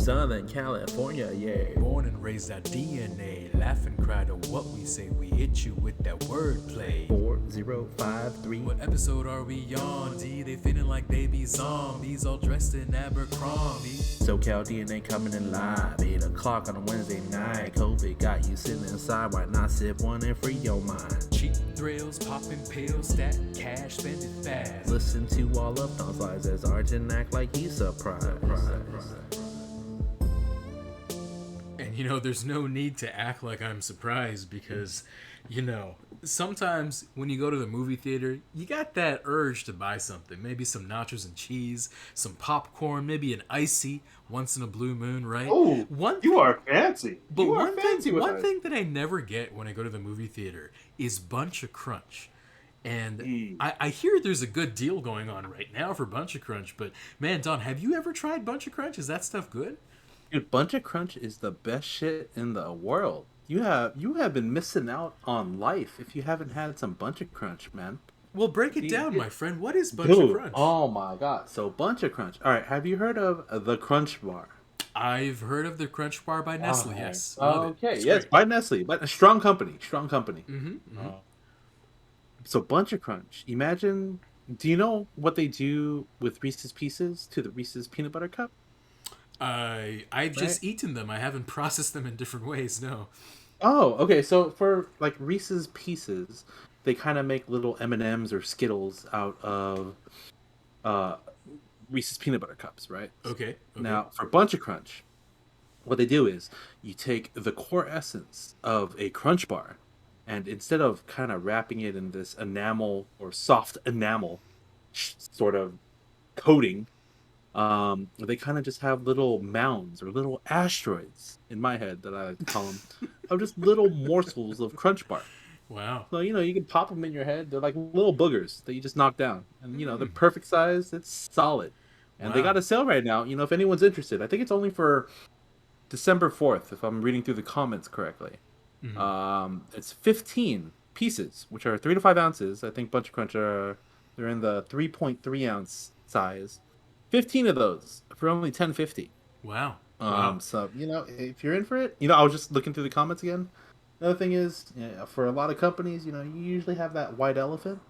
Southern California, yeah. Born and raised our DNA. Laugh and cry to what we say. We hit you with that wordplay. 4053. What episode are we on? D, they feeling like baby zombies, all dressed in Abercrombie. SoCal DNA coming in live. 8 o'clock on a Wednesday night. COVID got you sitting inside. Why not sip one and free your mind? Cheap thrills, popping pills, stack cash, spend it fast. Listen to all of those lies as Arjun act like he's surprised. And you know, there's no need to act like I'm surprised because, you know, sometimes when you go to the movie theater, you got that urge to buy something. Maybe some nachos and cheese, some popcorn, maybe an icy once in a blue moon, right? Oh, you are fancy. But you are one fancy with one that. thing that I never get when I go to the movie theater is Bunch of Crunch. And I hear there's a good deal going on right now for Bunch of Crunch. But man, Don, have you ever tried Bunch of Crunch? Is that stuff good? Dude, Bunch of Crunch is the best shit in the world. You have been missing out on life if you haven't had some Bunch of Crunch, man. Well, break it down, my friend. What is Bunch of Crunch? Oh my god. So Bunch of Crunch. All right, have you heard of the Crunch Bar? I've heard of the Crunch Bar by Nestle, yes. Okay, yes, by Nestle, but a strong company. So Bunch of Crunch. Imagine, do you know what they do with Reese's Pieces to the Reese's Peanut Butter Cup? I've just eaten them. I haven't processed them in different ways, no. Oh, okay. So for like Reese's Pieces, they kind of make little M&Ms or Skittles out of Reese's Peanut Butter Cups, right? Okay. Now, for Bunch of Crunch, what they do is you take the core essence of a Crunch Bar, and instead of kind of wrapping it in this enamel or soft enamel sort of coating, they kind of just have little mounds or little asteroids in my head that I like to call them, of just little morsels of Crunch Bar. Wow. So, you know, you can pop them in your head. They're like little boogers that you just knock down. And, you know, they're perfect size. It's solid. And they got a sale right now. You know, if anyone's interested, I think it's only for December 4th, if I'm reading through the comments correctly. It's 15 pieces, which are 3 to 5 ounces. I think Bunch of Crunch they're in the 3.3 ounce size. 15 of those for only $10.50. Wow. So, you know, if you're in for it, you know, I was just looking through the comments again. Another thing is, for a lot of companies, you know, you usually have that white elephant.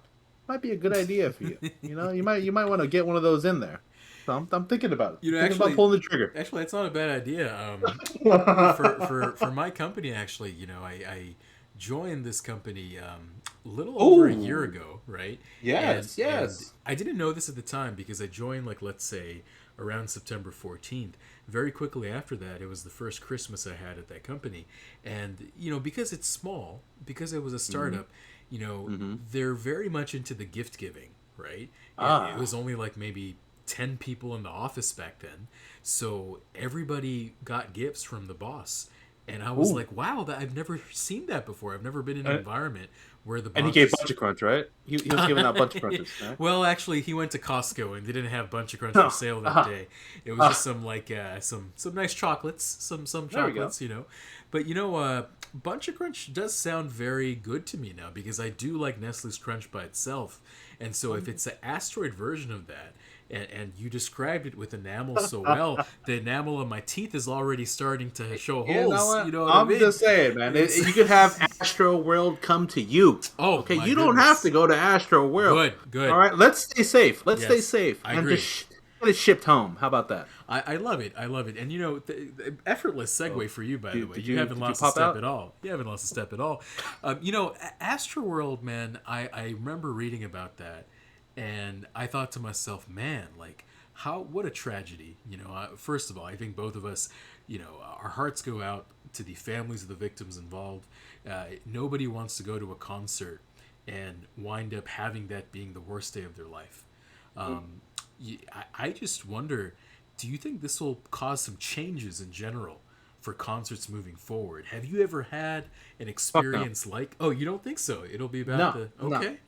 Might be a good idea for you. You know, you might want to get one of those in there. So I'm thinking about it. You know, thinking about pulling the trigger. Actually, it's not a bad idea. For my company, actually, you know, I joined this company a little over a year ago, right? Yes. And I didn't know this at the time because I joined, like, let's say, around September 14th. Very quickly after that, it was the first Christmas I had at that company. And, you know, because it's small, because it was a startup, you know, they're very much into the gift giving, right? It was only like maybe 10 people in the office back then. So everybody got gifts from the boss. And I was like, wow, I've never seen that before. I've never been in an environment where the boss... And he gave Bunch of Crunch, right? He was giving out Bunch of Crunches, right? Well, actually, he went to Costco and they didn't have Bunch of Crunch for sale that day. It was just some, like, some nice chocolates, some chocolates, you know. But, you know, Bunch of Crunch does sound very good to me now because I do like Nestle's Crunch by itself. And so if it's an asteroid version of that, and you described it with enamel so well, the enamel of my teeth is already starting to show holes. You know what I mean? I'm just saying, man. You could have Astroworld come to you. Oh, okay. You don't have to go to Astroworld. Good. All right. Let's stay safe. Stay safe. I agree. Just get it shipped home. How about that? I love it. And you know, the effortless segue for you, by the way. You haven't lost a step at all. You haven't lost a step at all. You know, Astroworld, man. I remember reading about that. And I thought to myself, man, like, what a tragedy. You know, first of all, I think both of us, you know, our hearts go out to the families of the victims involved. Nobody wants to go to a concert and wind up having that being the worst day of their life. I just wonder, do you think this will cause some changes in general for concerts moving forward? Have you ever had an experience like... Oh, you don't think so? It'll be about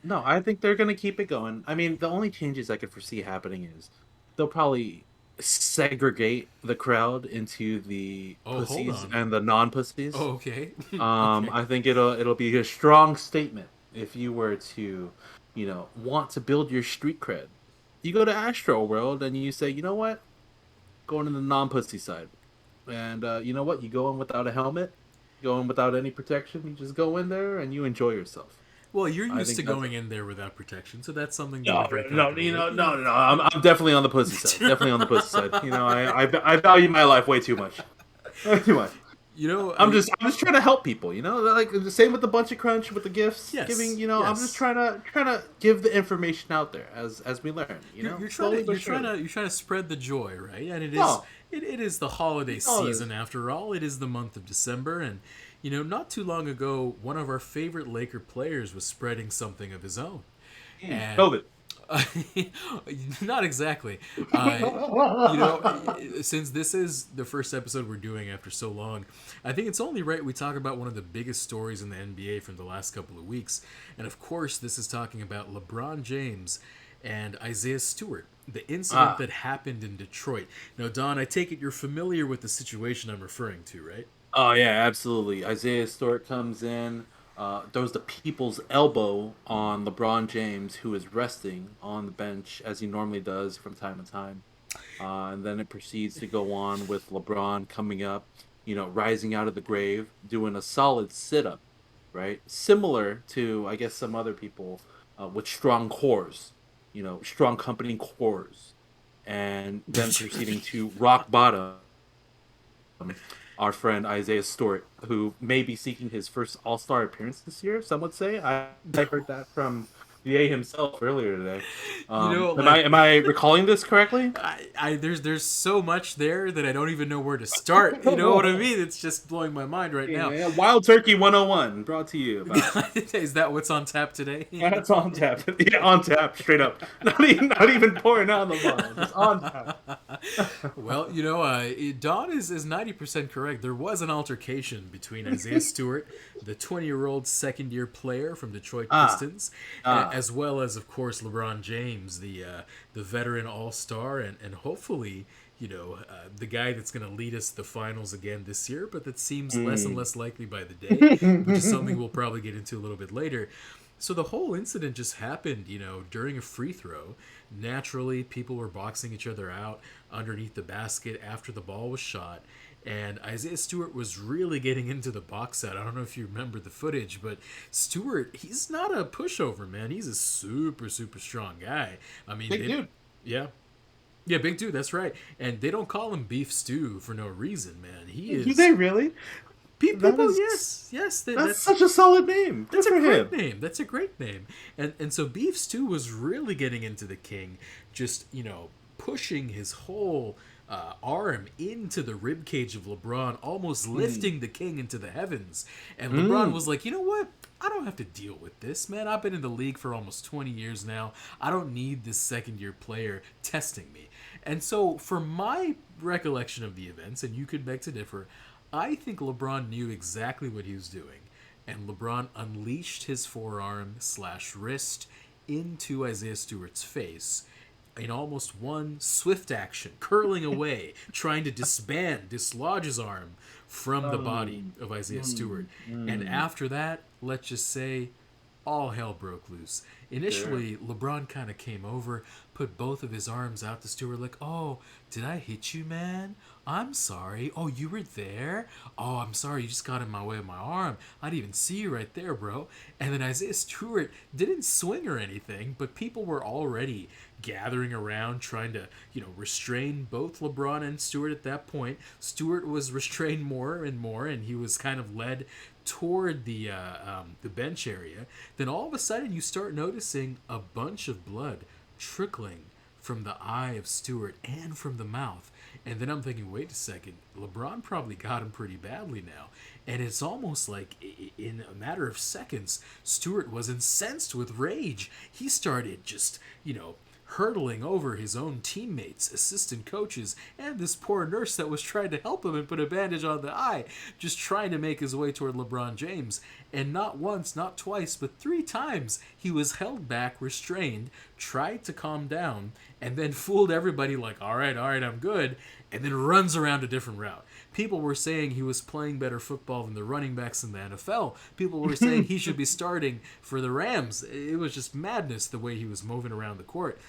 No, I think they're going to keep it going. I mean, the only changes I could foresee happening is they'll probably segregate the crowd into the pussies and the non-pussies. Oh, okay. I think it'll be a strong statement if you were to, you know, want to build your street cred. You go to Astroworld and you say, you know what? Going to the non-pussy side. And you know what? You go in without a helmet, go in without any protection. You just go in there and you enjoy yourself. Well, you're I used to think that's going in there without protection, so that's something that no, you're very no, comfortable with. no. I'm definitely on the pussy side. Definitely on the pussy side. I value my life way too much. Way too much. I'm just trying to help people. Like the same with the bunch of crunch with the gifts giving. Yes. I'm just trying to give the information out there as we learn. You're trying to spread the joy, right? And it is the holiday season after all. It is the month of December, and not too long ago, one of our favorite Laker players was spreading something of his own. And COVID. Not exactly. Since this is the first episode we're doing after so long, I think it's only right we talk about one of the biggest stories in the NBA from the last couple of weeks. And of course, this is talking about LeBron James and Isaiah Stewart, the incident that happened in Detroit. Now, Don, I take it you're familiar with the situation I'm referring to, right? Oh yeah, absolutely. Isaiah Stewart comes in, throws the people's elbow on LeBron James, who is resting on the bench as he normally does from time to time, and then it proceeds to go on with LeBron coming up, rising out of the grave, doing a solid sit up, right? Similar to I guess some other people with strong cores, strong company cores, and then proceeding to rock bottom our friend Isaiah Stewart, who may be seeking his first All-Star appearance this year. Some would say. I heard that from VA himself earlier today. Am I recalling this correctly? There's so much there that I don't even know where to start. You know what I mean? It's just blowing my mind right now. Yeah, Wild Turkey 101 brought to you. Is that what's on tap today? That's on tap. Yeah, on tap, straight up. Not even pouring out the bottle. Just on tap. Well, Don is 90% correct. There was an altercation between Isaiah Stewart, the 20-year-old second-year player from Detroit Pistons, as well as, of course, LeBron James, the veteran all-star, and hopefully, the guy that's going to lead us to the finals again this year, but that seems less and less likely by the day, which is something we'll probably get into a little bit later. So the whole incident just happened, during a free throw. Naturally, people were boxing each other out underneath the basket after the ball was shot. And Isaiah Stewart was really getting into the box out. I don't know if you remember the footage, but Stewart, he's not a pushover, man. He's a super, super strong guy. I mean, big dude. Yeah. Yeah, big dude, that's right. And they don't call him Beef Stew for no reason, man. He is. Do they really? People, yes. That's such a solid name. That's a great name. That's a great name. And so Beef Stew was really getting into the king, just, pushing his whole arm into the rib cage of LeBron, almost lifting the king into the heavens. And LeBron was like, you know what? I don't have to deal with this, man. I've been in the league for almost 20 years now. I don't need this second-year player testing me. And so for my recollection of the events, and you could beg to differ, I think LeBron knew exactly what he was doing, and LeBron unleashed his forearm/wrist into Isaiah Stewart's face in almost one swift action, curling away, trying to dislodge his arm from the body of Isaiah Stewart. And after that, let's just say, all hell broke loose. Initially, LeBron kind of came over, put both of his arms out to Stewart like, oh, did I hit you, man? I'm sorry. Oh, you were there? Oh, I'm sorry. You just got in my way of my arm. I didn't even see you right there, bro. And then Isaiah Stewart didn't swing or anything, but people were already gathering around trying to, restrain both LeBron and Stewart at that point. Stewart was restrained more and more, and he was kind of led toward the bench area. Then all of a sudden you start noticing a bunch of blood trickling from the eye of Stewart and from the mouth. And then I'm thinking, wait a second, LeBron probably got him pretty badly now. And it's almost like in a matter of seconds, Stewart was incensed with rage. He started just, hurtling over his own teammates, assistant coaches, and this poor nurse that was trying to help him and put a bandage on the eye, just trying to make his way toward LeBron James. And not once, not twice, but 3 times, he was held back, restrained, tried to calm down, and then fooled everybody like, all right, I'm good, and then runs around a different route. People were saying he was playing better football than the running backs in the NFL. People were saying he should be starting for the Rams. It was just madness the way he was moving around the court.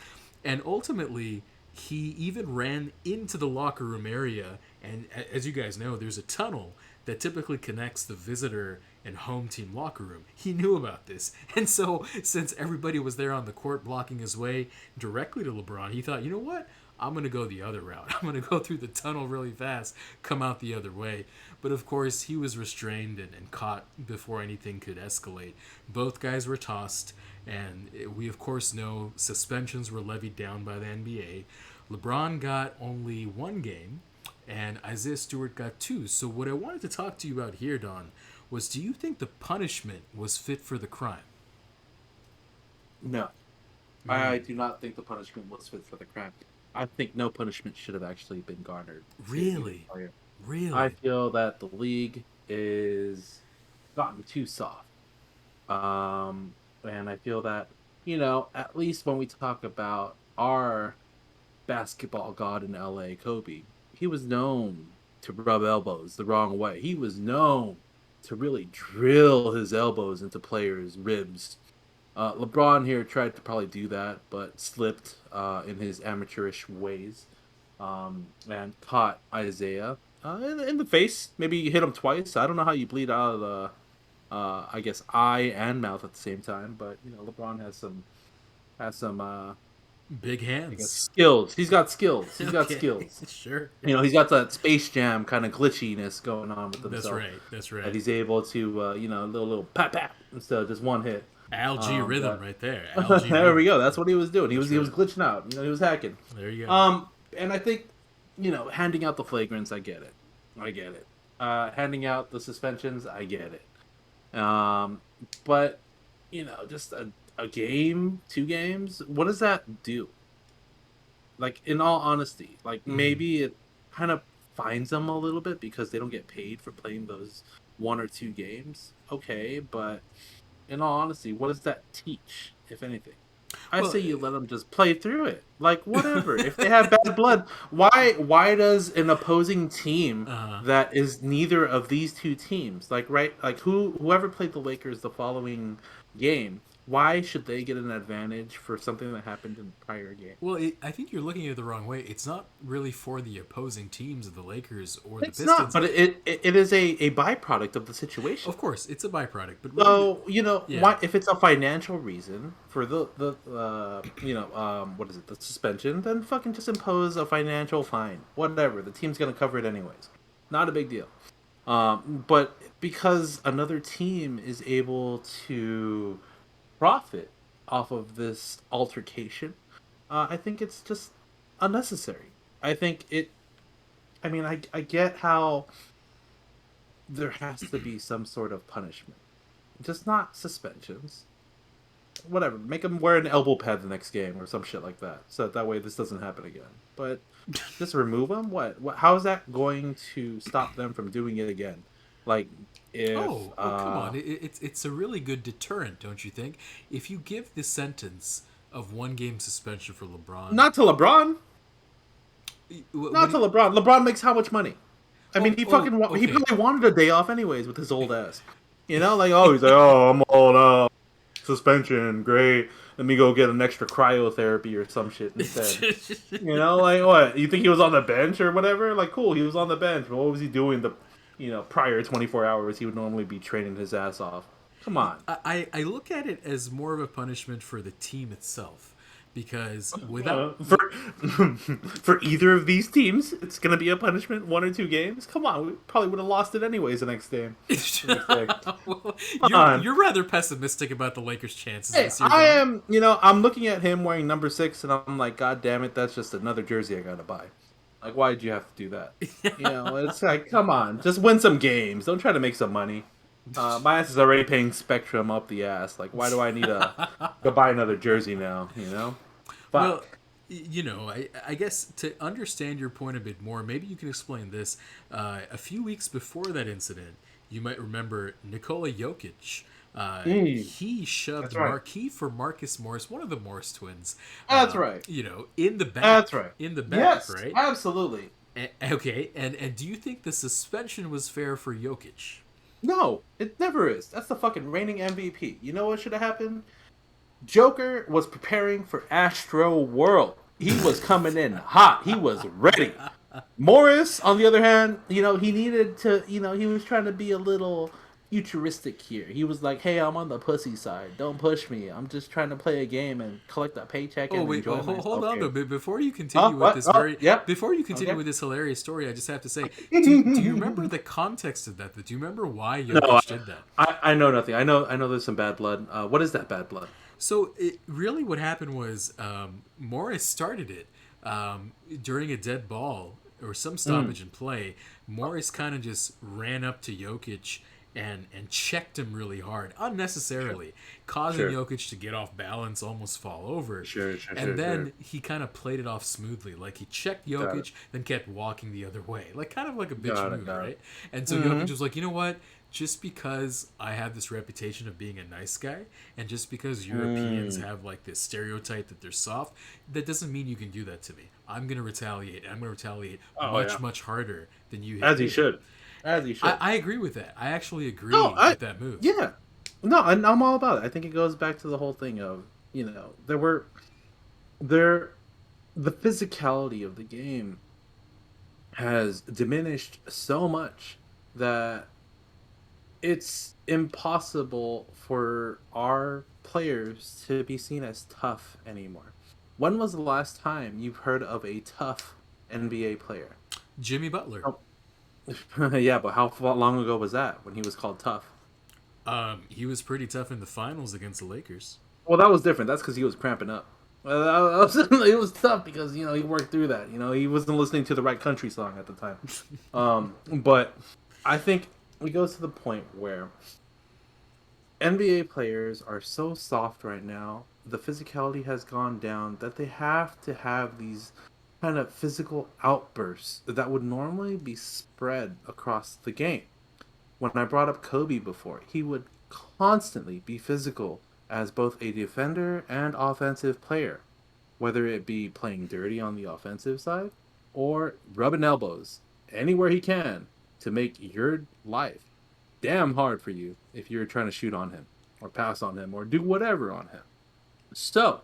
And ultimately, he even ran into the locker room area, and as you guys know, there's a tunnel that typically connects the visitor and home team locker room. He knew about this. And so, since everybody was there on the court blocking his way directly to LeBron, he thought, you know what? I'm going to go the other route. I'm going to go through the tunnel really fast, come out the other way. But of course, he was restrained and caught before anything could escalate. Both guys were tossed, and we, of course, know suspensions were levied down by the NBA. LeBron got only 1 game, and Isaiah Stewart got 2. So what I wanted to talk to you about here, Don, was do you think the punishment was fit for the crime? No. I do not think the punishment was fit for the crime. I think no punishment should have actually been garnered. Really? Really? I feel that the league is gotten too soft. And I feel that, at least when we talk about our basketball god in LA, Kobe, he was known to rub elbows the wrong way. He was known to really drill his elbows into players' ribs. LeBron here tried to probably do that, but slipped in his amateurish ways and caught Isaiah in the face. Maybe he hit him twice. I don't know how you bleed out of the, I guess, eye and mouth at the same time. But LeBron has some big hands. I guess, skills. He's got skills. He's got skills. Sure. He's got that Space Jam kind of glitchiness going on with himself. That's right. That he's able to, little pat pat instead of just one hit. Algae rhythm right there. There we go. That's what he was doing. He was glitching out. He was hacking. There you go. And I think, handing out the flagrants, I get it. Handing out the suspensions, I get it. But just a game, 2 games, what does that do? Like, in all honesty, like maybe it kind of fines them a little bit because they don't get paid for playing those 1 or 2 games. Okay, but in all honesty, what does that teach, if anything? I say you let them just play through it. Like, whatever. If they have bad blood, why does an opposing team that is neither of these 2 teams, like whoever played the Lakers the following game, why should they get an advantage for something that happened in the prior game? Well, I think you're looking at it the wrong way. It's not really for the opposing teams of the Lakers or the Pistons. It's not, but it is a byproduct of the situation. Of course, it's a byproduct. But really, so why, if it's a financial reason for the what is it, the suspension, then fucking just impose a financial fine. Whatever, the team's gonna cover it anyways. Not a big deal. But because another team is able to profit off of this altercation, I think it's just unnecessary. I think I get how there has to be some sort of punishment, just not suspensions. Whatever, make them wear an elbow pad the next game or some shit like that, so that way this doesn't happen again. But just remove them. What? How is that going to stop them from doing it again? Like, if come on, it's a really good deterrent, don't you think? If you give the sentence of 1 game suspension for LeBron, not to LeBron, LeBron makes how much money? I mean, he probably wanted a day off anyways with his old ass. He's like, I'm old now. Suspension, great. Let me go get an extra cryotherapy or some shit instead. Like what? You think he was on the bench or whatever? Like, cool, he was on the bench. But what was he doing prior 24 hours? He would normally be training his ass off. Come on. I look at it as more of a punishment for the team itself. Because without for either of these teams, it's gonna be a punishment, 1 or 2 games. Come on, we probably would have lost it anyways the next game. You're rather pessimistic about the Lakers' chances this year. I am. I'm looking at him wearing number 6, and I'm like, God damn it, that's just another jersey I gotta buy. Like, why did you have to do that? It's like, come on, just win some games. Don't try to make some money. My ass is already paying Spectrum up the ass. Like, why do I need to buy another jersey now? Well, I guess to understand your point a bit more, maybe you can explain this. A few weeks before that incident, you might remember Nikola Jokic. He shoved Marquis for Marcus Morris, one of the Morris twins. That's right. In the back. That's right. In the back, yes, right? Absolutely. Okay, and do you think the suspension was fair for Jokic? No, it never is. That's the fucking reigning MVP. You know what should have happened? Joker was preparing for Astroworld. he was coming in hot. He was ready. Morris, on the other hand, he needed to, he was trying to be a little futuristic here. He was like, "Hey, I'm on the pussy side. Don't push me. I'm just trying to play a game and collect a paycheck and Wait, enjoy myself." hold on here. though. Before you continue with What? this Yep. before you continue Okay. with this hilarious story, I just have to say, do you remember the context of that? Do you remember why Jokic did that? I know nothing. I know there's some bad blood. What is that bad blood? So really what happened was Morris started it during a dead ball or some stoppage in play. Morris kind of just ran up to Jokic and checked him really hard, unnecessarily, causing Jokic to get off balance, almost fall over. And then he kind of played it off smoothly. Like he checked Jokic, then kept walking the other way. Like kind of like a bitch move, right? And so Jokic was like, you know what? Just because I have this reputation of being a nice guy, and just because Europeans have like this stereotype that they're soft, that doesn't mean you can do that to me. I'm gonna retaliate. I'm gonna retaliate much harder than you. As he should. As he should. I agree with that. I actually agree with that move. Yeah. No, I'm all about it. I think it goes back to the whole thing of, the physicality of the game has diminished so much that it's impossible for our players to be seen as tough anymore. When was the last time you've heard of a tough NBA player? Jimmy Butler. Oh. Yeah, but how long ago was that when he was called tough? He was pretty tough in the finals against the Lakers. Well, that was different. That's because he was cramping up. It was tough because he worked through that. He wasn't listening to the right country song at the time. But I think it goes to the point where NBA players are so soft right now. The physicality has gone down that they have to have these kind of physical outbursts that would normally be spread across the game. When I brought up Kobe before, he would constantly be physical as both a defender and offensive player, whether it be playing dirty on the offensive side or rubbing elbows anywhere he can to make your life damn hard for you if you're trying to shoot on him or pass on him or do whatever on him. So,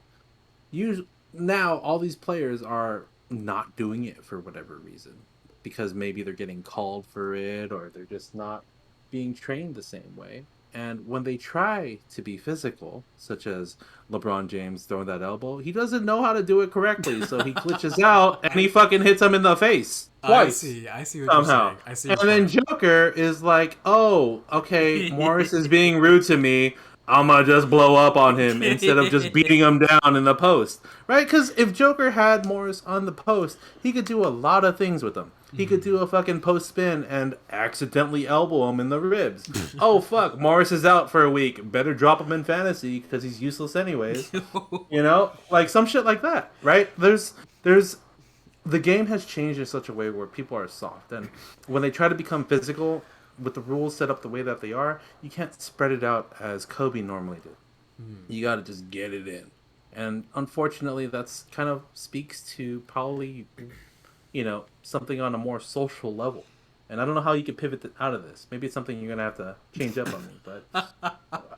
now all these players are not doing it for whatever reason, because maybe they're getting called for it or they're just not being trained the same way. And when they try to be physical, such as LeBron James throwing that elbow, he doesn't know how to do it correctly, so he glitches out and he fucking hits him in the face twice. I see what somehow. You're saying. I see. And then Joker is like, "Oh, okay, Morris is being rude to me. I'm gonna just blow up on him instead of just beating him down in the post." Right? Because if Joker had Morris on the post, he could do a lot of things with him. He could do a fucking post spin and accidentally elbow him in the ribs. Oh, fuck. Morris is out for a week. Better drop him in fantasy because he's useless anyways. Like some shit like that, right? The game has changed in such a way where people are soft. And when they try to become physical, with the rules set up the way that they are, you can't spread it out as Kobe normally did. You got to just get it in. And unfortunately, that's kind of speaks to probably, something on a more social level. And I don't know how you could pivot out of this. Maybe it's something you're going to have to change up on me. But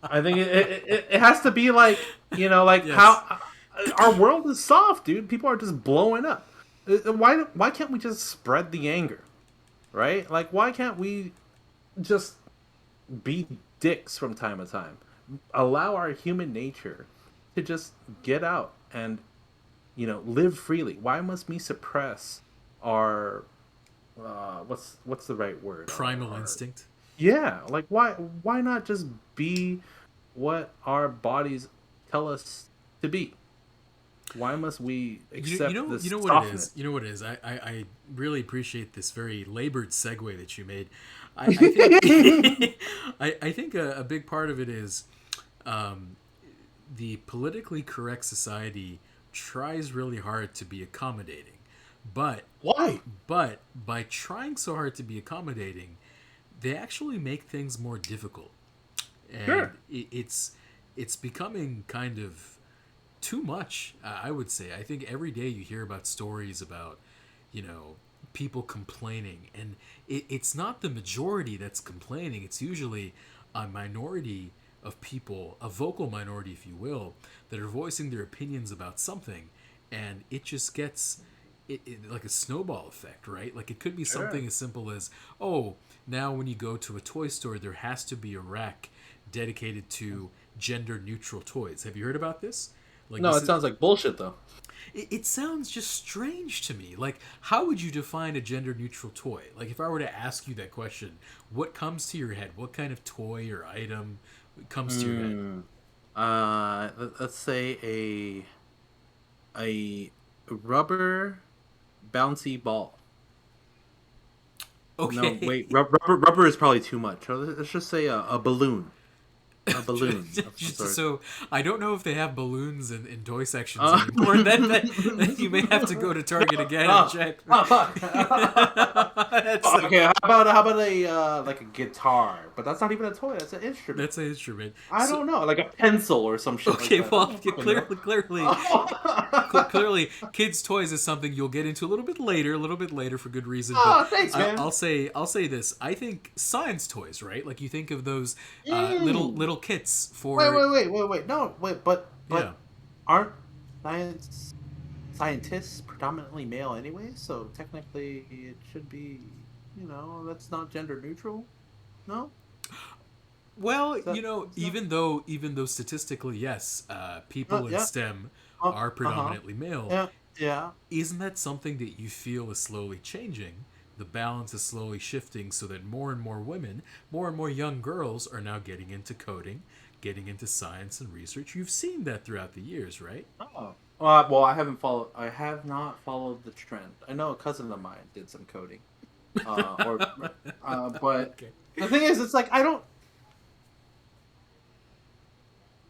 I think it has to be like, yes. How our world is soft, dude. People are just blowing up. Why can't we just spread the anger? Right? Like, why can't we just be dicks from time to time? Allow our human nature to just get out and, live freely. Why must we suppress our, what's the right word? Primal instinct. Yeah. Like, why not just be what our bodies tell us to be? Why must we accept this softness? You know what it is? I really appreciate this very labored segue that you made. I think I think a big part of it is the politically correct society tries really hard to be accommodating. But why? But by trying so hard to be accommodating, they actually make things more difficult. And sure. It's becoming kind of too much, I would say. I think every day you hear about stories about, people complaining. And it's not the majority that's complaining. It's usually a minority of people, a vocal minority, if you will, that are voicing their opinions about something. and it just gets like a snowball effect, right? Like it could be something as simple as, oh, now when you go to a toy store, there has to be a rack dedicated to gender neutral toys. Have you heard about this? Like No, this it is sounds like bullshit though. it sounds just strange to me. Like, how would you define a gender neutral toy? Like, if I were to ask you that question, what comes to your head? What kind of toy or item comes to your head? Let's say a rubber bouncy ball. No, Okay. wait, rubber is probably too much. So let's just say a balloon. A balloon of some sort. So I don't know if they have balloons in toy sections Uh, anymore. Then you may have to go to Target again and check. fuck. Okay, how about a like a guitar? But that's not even a toy. That's an instrument. That's an instrument. I don't know, like a pencil or some shit. Okay, like well, that. clearly, kids' toys is something you'll get into a little bit later for good reason. Oh, But thanks, man. I'll say this: I think science toys, right? Like you think of those little kits for. Wait. No, but Yeah. aren't scientists predominantly male anyway? So technically, it should be, that's not gender neutral. No. Well, That, even though statistically, yes, people in yeah. STEM are Uh-huh. predominantly male. Yeah. Yeah. Isn't that something that you feel is slowly changing? The balance is slowly shifting so that more and more women, more and more young girls are now getting into coding, getting into science and research. You've seen that throughout the years, right? Oh. Well, I have not followed the trend. I know a cousin of mine did some coding, but Okay. the thing is, it's like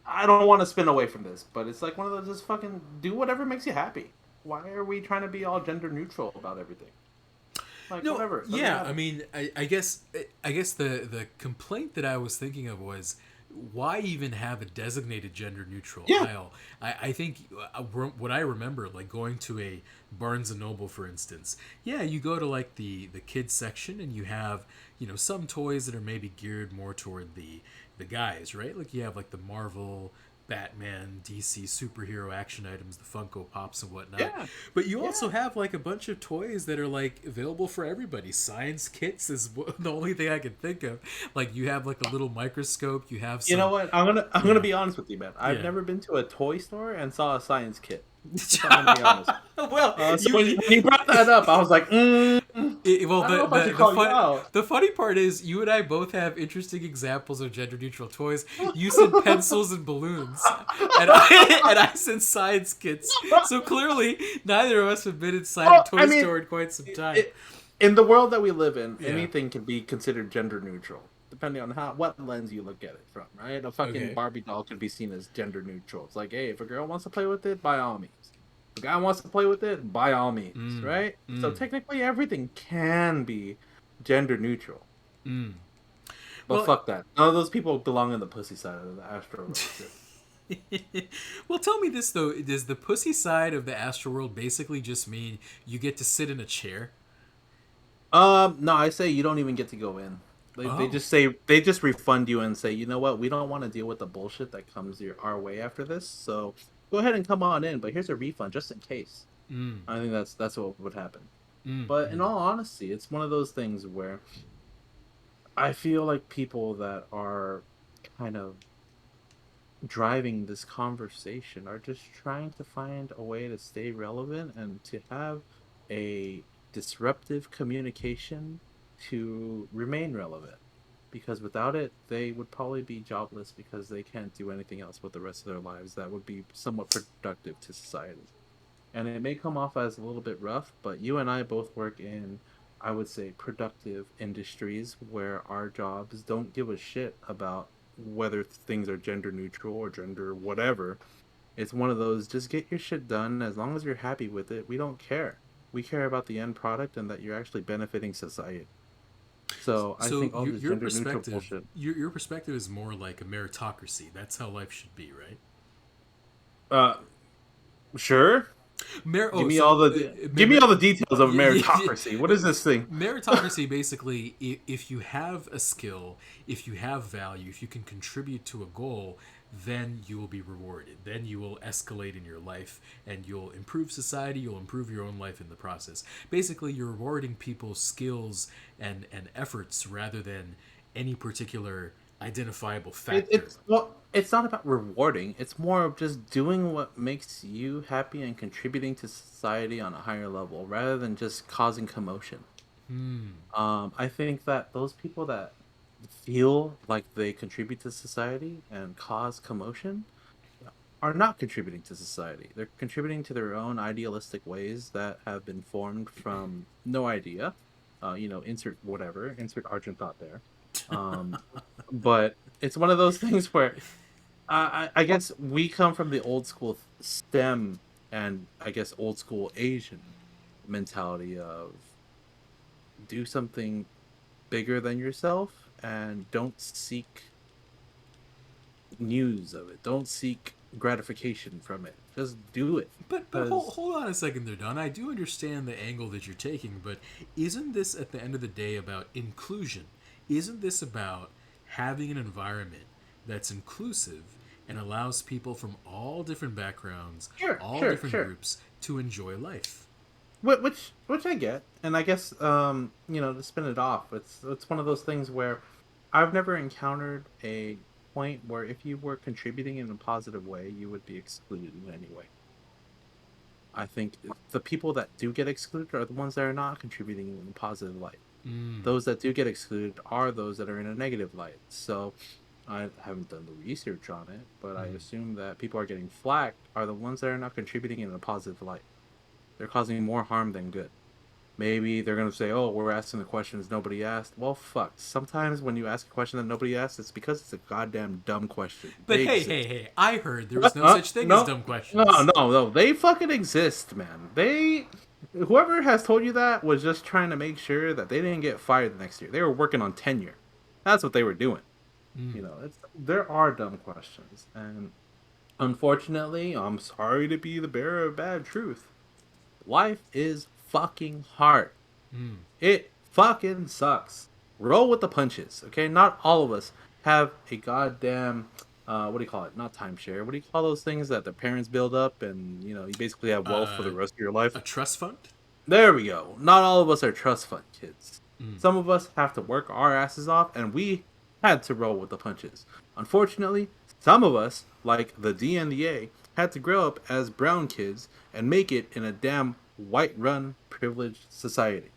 I don't want to spin away from this, but it's like one of those, just fucking do whatever makes you happy. Why are we trying to be all gender neutral about everything? Like, No, whatever. yeah, I mean, I guess the complaint that I was thinking of was why even have a designated gender neutral Yeah. aisle? I think what I remember, like going to a Barnes and Noble, for instance. Yeah, you go to like the kids section and you have some toys that are maybe geared more toward the guys, right? Like you have like the Marvel, Batman, DC superhero action items, the Funko Pops and whatnot. Yeah. But you Yeah. also have like a bunch of toys that are like available for everybody. Science kits is the only thing I can think of. Like you have like a little microscope. You have some. You know what? I'm gonna be honest with you, man. I've Yeah. never been to a toy store and saw a science kit. I'm gonna be honest. Well, So when you brought that up, I was like, well, I don't know if I should call you out. the funny part is you and I both have interesting examples of gender neutral toys. You said pencils and balloons, and I said science kits. So clearly, neither of us have been inside a toy store in quite some time. In the world that we live in, Yeah. anything can be considered gender neutral, depending on what lens you look at it from, right? A fucking Okay. Barbie doll could be seen as gender neutral. It's like, hey, if a girl wants to play with it, by all means. If a guy wants to play with it, by all means, right? So technically, everything can be gender neutral. Mm. But Well- fuck that. None of those people belong in the pussy side of the Astroworld shit. Well, tell me this though: does the pussy side of the Astroworld basically just mean you get to sit in a chair? No, I say you don't even get to go in. They just refund you and say, you know what, we don't want to deal with the bullshit that comes our way after this, so go ahead and come on in, but here's a refund just in case. I think that's what would happen. But in all honesty, it's one of those things where I feel like people that are kind of driving this conversation are just trying to find a way to stay relevant and to have a disruptive communication to remain relevant, because without it they would probably be jobless because they can't do anything else with the rest of their lives that would be somewhat productive to society. And it may come off as a little bit rough, but you and I both work in, I would say, productive industries where our jobs don't give a shit about whether things are gender neutral or gender whatever. It's one of those, just get your shit done. As long as you're happy with it, we don't care. We care about the end product and that you're actually benefiting society. So I think all this gender neutral bullshit. Your perspective is more like a meritocracy. That's how life should be, right? Sure. Give me all the details of meritocracy. What is this thing? Meritocracy basically, if you have a skill, if you have value, if you can contribute to a goal, then you will be rewarded. Then you will escalate in your life and you'll improve society, you'll improve your own life in the process. Basically, you're rewarding people's skills and efforts rather than any particular identifiable factor. It's not about rewarding. It's more of just doing what makes you happy and contributing to society on a higher level rather than just causing commotion. I think that those people that feel like they contribute to society and cause commotion are not contributing to society. They're contributing to their own idealistic ways that have been formed from no idea. Insert whatever, insert Argent thought there. Um, but it's one of those things where I guess we come from the old school STEM and I guess old school Asian mentality of do something bigger than yourself and don't seek news of it. Don't seek gratification from it. Just do it. But hold on a second there, Don. I do understand the angle that you're taking, but isn't this at the end of the day about inclusion? Isn't this about having an environment that's inclusive and allows people from all different backgrounds, all different groups to enjoy life? Which I get, and I guess to spin it off, it's one of those things where I've never encountered a point where if you were contributing in a positive way, you would be excluded in any way. I think the people that do get excluded are the ones that are not contributing in a positive light. Those that do get excluded are those that are in a negative light. So I haven't done the research on it, but I assume that people are getting flacked are the ones that are not contributing in a positive light. They're causing more harm than good. Maybe they're going to say, oh, we're asking the questions nobody asked. Well, fuck. Sometimes when you ask a question that nobody asked, it's because it's a goddamn dumb question. But hey, I heard there was no such thing as dumb questions. No. They fucking exist, man. Whoever has told you that was just trying to make sure that they didn't get fired the next year. They were working on tenure. That's what they were doing. There are dumb questions. And unfortunately, I'm sorry to be the bearer of bad truth. Life is fucking hard. It fucking sucks. Roll with the punches, okay? Not all of us have a goddamn what do you call it? Not timeshare. What do you call those things that the parents build up and you basically have wealth for the rest of your life? A trust fund? There we go. Not all of us are trust fund kids. Some of us have to work our asses off and we had to roll with the punches. Unfortunately, some of us, like the D and the A, had to grow up as brown kids and make it in a damn white-run, privileged society.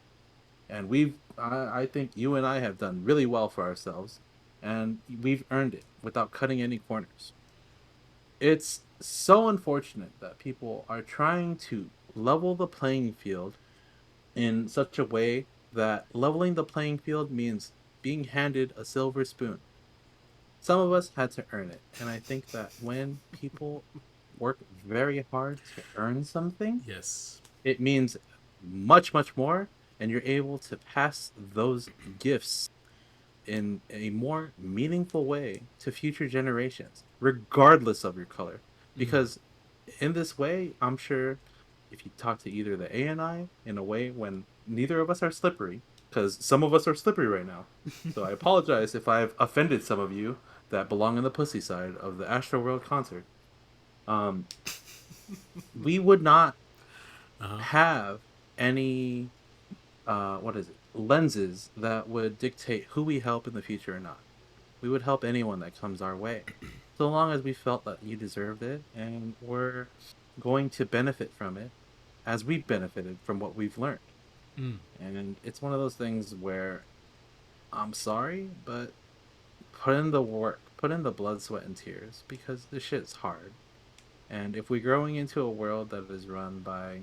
And I think you and I have done really well for ourselves, and we've earned it without cutting any corners. It's so unfortunate that people are trying to level the playing field in such a way that leveling the playing field means being handed a silver spoon. Some of us had to earn it, and I think that when people work very hard to earn something, yes, it means much, much more, and you're able to pass those gifts in a more meaningful way to future generations, regardless of your color. Because in this way, I'm sure if you talk to either the A and I in a way when neither of us are slippery, because some of us are slippery right now. So I apologize if I've offended some of you that belong in the pussy side of the Astroworld concert. We would not have any lenses that would dictate who we help in the future or not. We would help anyone that comes our way, so long as we felt that you deserved it and we're going to benefit from it as we've benefited from what we've learned. And it's one of those things where I'm sorry, but put in the work, put in the blood, sweat, and tears, because this shit's hard. And if we're growing into a world that is run by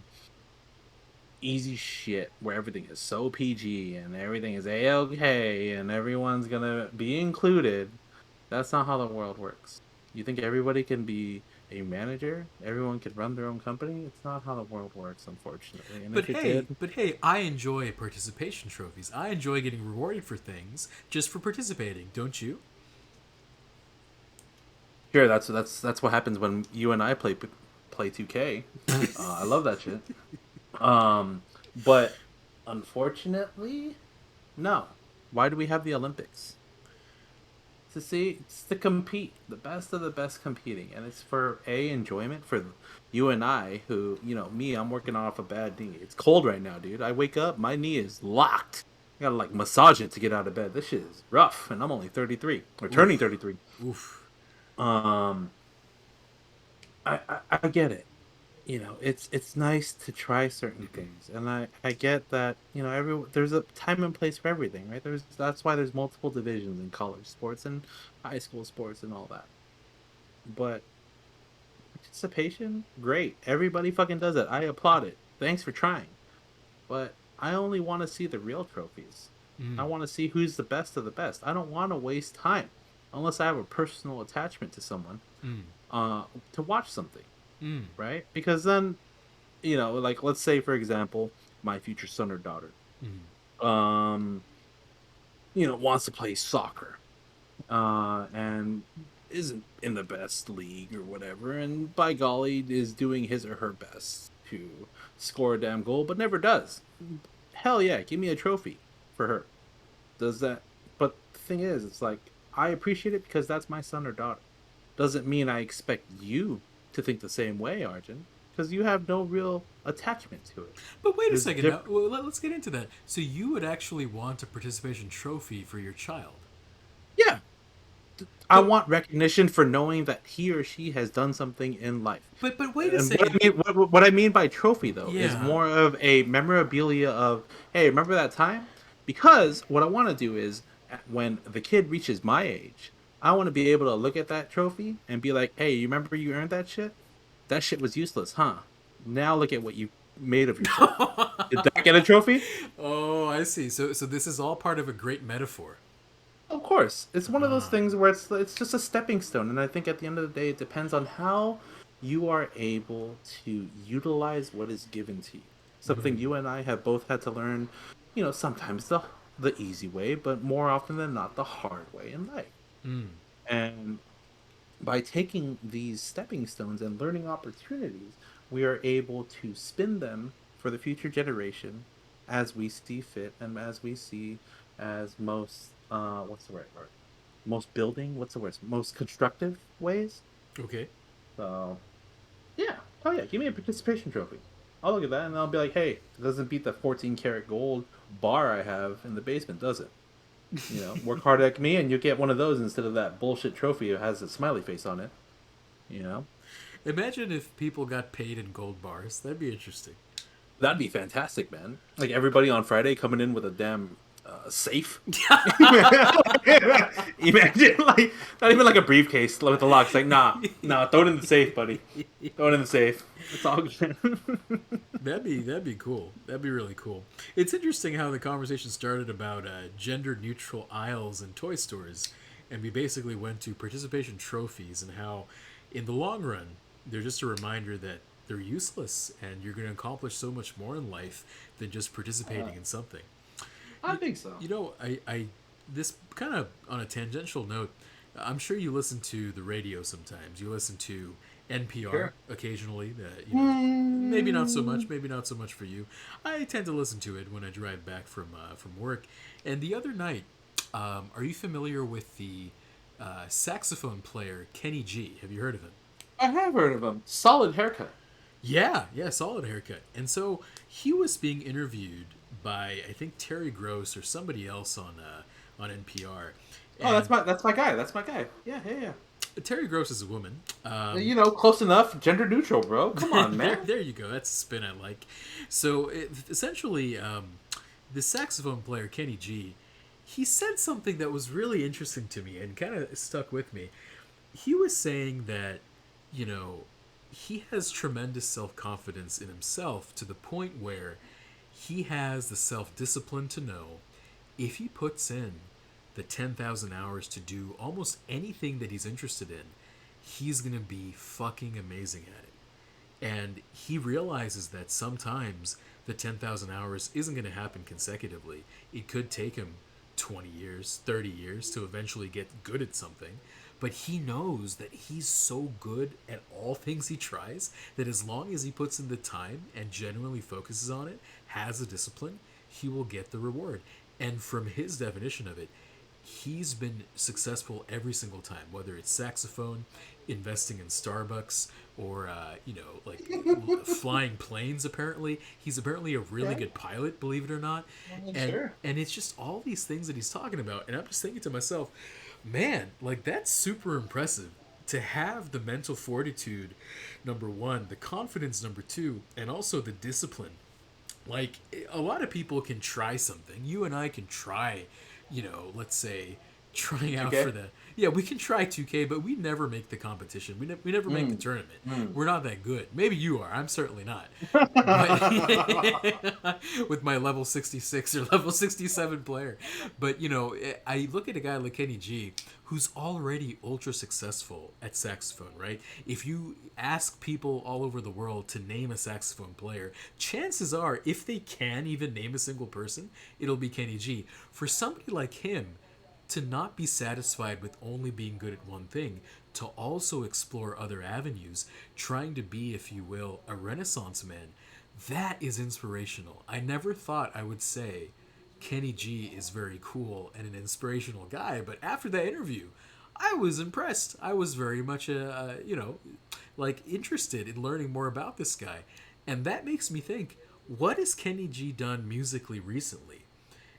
easy shit, where everything is so PG and everything is A-okay and everyone's gonna be included, that's not how the world works. You think everybody can be a manager? Everyone can run their own company? It's not how the world works, unfortunately. And but hey, I enjoy participation trophies. I enjoy getting rewarded for things just for participating, don't you? Sure, that's what happens when you and I play 2K. I love that shit. But unfortunately, no. Why do we have the Olympics? to see, it's to compete, the best of the best competing, and it's for enjoyment for you and I, who, me, I'm working off a bad knee. It's cold right now, dude. I wake up, my knee is locked. I gotta like massage it to get out of bed. This shit is rough, and I'm only 33 or turning Oof. 33. Oof. Um, I get it. It's nice to try certain things, and I get that, there's a time and place for everything, right? That's why there's multiple divisions in college sports and high school sports and all that. But participation, great. Everybody fucking does it. I applaud it. Thanks for trying. But I only want to see the real trophies. I Mm. want to see who's the best of the best. I don't want to waste time unless I have a personal attachment to someone Mm. to watch something, Mm. right? Because then, like let's say for example, my future son or daughter, Mm. um, wants to play soccer, and isn't in the best league or whatever, and by golly is doing his or her best to score a damn goal, but never does. Hell yeah, give me a trophy for her. Does that? But the thing is, it's like I appreciate it because that's my son or daughter. Doesn't mean I expect you to think the same way, Arjun, because you have no real attachment to it. But wait a There's second now. different. Well, let's get into that. So you would actually want a participation trophy for your child? Yeah, I But want recognition for knowing that he or she has done something in life. but wait a And what I second. mean, what I mean by trophy though is Yeah. more of a memorabilia of, hey, remember that time? Because what I want to do is when the kid reaches my age, I want to be able to look at that trophy and be like, hey, you remember you earned that shit? That shit was useless, huh? Now look at what you made of yourself. Did that get a trophy? Oh, I see. So this is all part of a great metaphor. Of course, it's one of those Ah. things where it's just a stepping stone, and I think at the end of the day, it depends on how you are able to utilize what is given to you. Something Mm. you and I have both had to learn, sometimes the easy way, but more often than not, the hard way in life. Mm. And by taking these stepping stones and learning opportunities, we are able to spin them for the future generation as we see fit and as we see as most what's the right word? Most building, what's the word? Most constructive ways. Okay. So yeah. Oh yeah, give me a participation trophy. I'll look at that and I'll be like, hey, it doesn't beat the 14 karat gold bar I have in the basement, does it? Work hard like me and you get one of those instead of that bullshit trophy that has a smiley face on it. You know? Imagine if people got paid in gold bars. That'd be interesting. That'd be fantastic, man. Like everybody on Friday coming in with a damn safe. Imagine, like, not even like a briefcase with the locks. Like, nah, throw it in the safe, buddy. Throw it in the safe. It's all good. That'd be cool. That'd be really cool. It's interesting how the conversation started about gender neutral aisles in toy stores, and we basically went to participation trophies and how, in the long run, they're just a reminder that they're useless and you're going to accomplish so much more in life than just participating in something. I think so. I this kind of on a tangential note. I'm sure you listen to the radio sometimes. You listen to NPR Sure. occasionally. That maybe not so much. Mm. Maybe not so much for you. I tend to listen to it when I drive back from work. And the other night, are you familiar with the saxophone player Kenny G? Have you heard of him? I have heard of him. Solid haircut. Yeah, solid haircut. And so he was being interviewed by I think Terry Gross or somebody else on NPR. Oh, And that's my guy. That's my guy. Yeah. Terry Gross is a woman. Close enough. Gender neutral, bro. Come on, man. there you go. That's a spin I like. So essentially, the saxophone player Kenny G, he said something that was really interesting to me and kind of stuck with me. He was saying that, you know, he has tremendous self confidence in himself to the point where he has the self discipline to know if he puts in the 10,000 hours to do almost anything that he's interested in, he's going to be fucking amazing at it. And he realizes that sometimes the 10,000 hours isn't going to happen consecutively. It could take him 20 years, 30 years to eventually get good at something. But he knows that he's so good at all things he tries that as long as he puts in the time and genuinely focuses on it, has a discipline, he will get the reward. And from his definition of it, he's been successful every single time, whether it's saxophone, investing in Starbucks, or like flying planes. Apparently, he's apparently a really good pilot, believe it or not. And it's just all these things that he's talking about, and I'm just thinking to myself, man, like that's super impressive to have the mental fortitude, number one, the confidence, number two, and also the discipline. Like, a lot of people can try something. You and I can try, let's say, trying out 2K? for the. Yeah, we can try 2K, but we never make the competition. We never make the tournament. We're not that good. Maybe you are. I'm certainly not. But with my level 66 or level 67 player. But, I look at a guy like Kenny G, who's already ultra successful at saxophone, right? If you ask people all over the world to name a saxophone player, chances are, if they can even name a single person, it'll be Kenny G. For somebody like him to not be satisfied with only being good at one thing, to also explore other avenues, trying to be, if you will, a renaissance man, that is inspirational. I never thought I would say Kenny G is very cool and an inspirational guy, but after that interview, I was impressed. I was very much, like interested in learning more about this guy. And that makes me think, what has Kenny G done musically recently?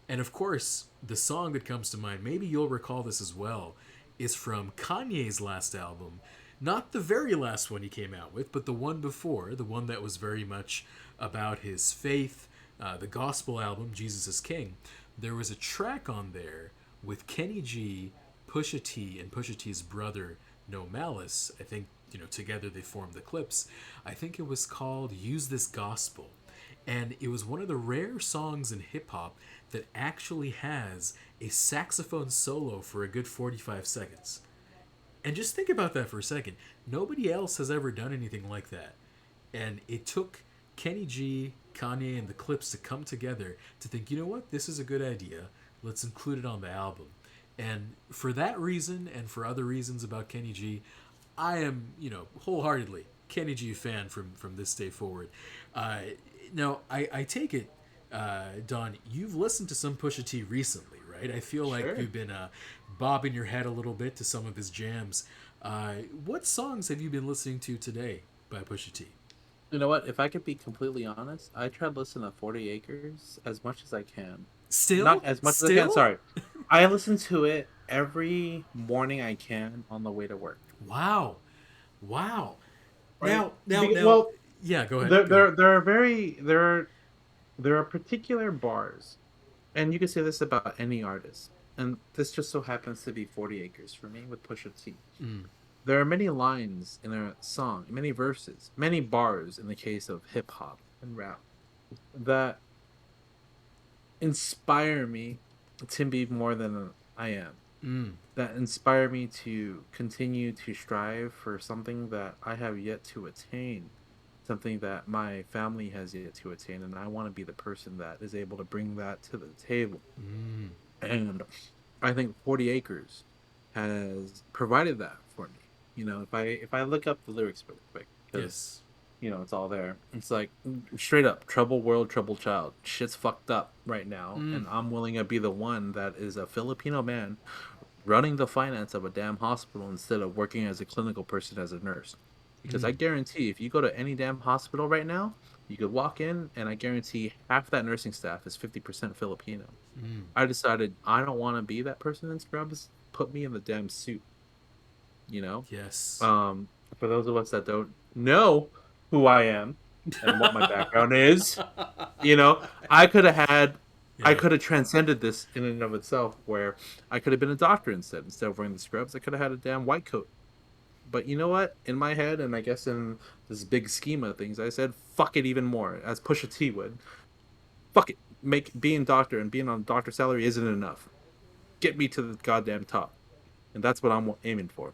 And of course, the song that comes to mind, maybe you'll recall this as well, is from Kanye's last album. Not the very last one he came out with, but the one before, the one that was very much about his faith, the gospel album, Jesus is King. There was a track on there with Kenny G, Pusha T, and Pusha T's brother, No Malice. I think, together they formed the Clips. I think it was called Use This Gospel. And it was one of the rare songs in hip hop that actually has a saxophone solo for a good 45 seconds. And just think about that for a second. Nobody else has ever done anything like that. And it took Kenny G, Kanye, and the Clips to come together to think, you know what, this is a good idea. Let's include it on the album. And for that reason, and for other reasons about Kenny G, I am, wholeheartedly Kenny G fan from this day forward. Now, I take it, Don, you've listened to some Pusha T recently, right? I feel like you've been bobbing your head a little bit to some of his jams. What songs have you been listening to today by Pusha T? You know what? If I could be completely honest, I try to listen to 40 Acres as much as I can. Still? Not as much as I can, Still? sorry. I listen to it every morning I can on the way to work. Wow. Wow. Right? Now, Well, yeah, go ahead. there are particular bars, and you can say this about any artist, and this just so happens to be 40 Acres for me with Pusha T. There are many lines in a song, many verses, many bars in the case of hip hop and rap that inspire me to be more than I am. That inspire me to continue to strive for something that I have yet to attain, something that my family has yet to attain, and I want to be the person that is able to bring that to the table. And I think 40 Acres has provided that for me. If I look up the lyrics really quick, Yes. It's all there. It's like straight up trouble world, trouble child. Shit's fucked up right now, and I'm willing to be the one that is a Filipino man running the finance of a damn hospital instead of working as a clinical person as a nurse. Because I guarantee if you go to any damn hospital right now, you could walk in and I guarantee half that nursing staff is 50% Filipino. I decided I don't want to be that person in scrubs. Put me in the damn suit. Yes. For those of us that don't know who I am and what my background is, I could have had, I could have transcended this in and of itself, where I could have been a doctor instead of wearing the scrubs. I could have had a damn white coat. But you know what? In my head, and I guess in this big scheme of things, I said, fuck it even more, as Pusha T would. Fuck it. Being doctor and being on doctor salary isn't enough. Get me to the goddamn top. And that's what I'm aiming for.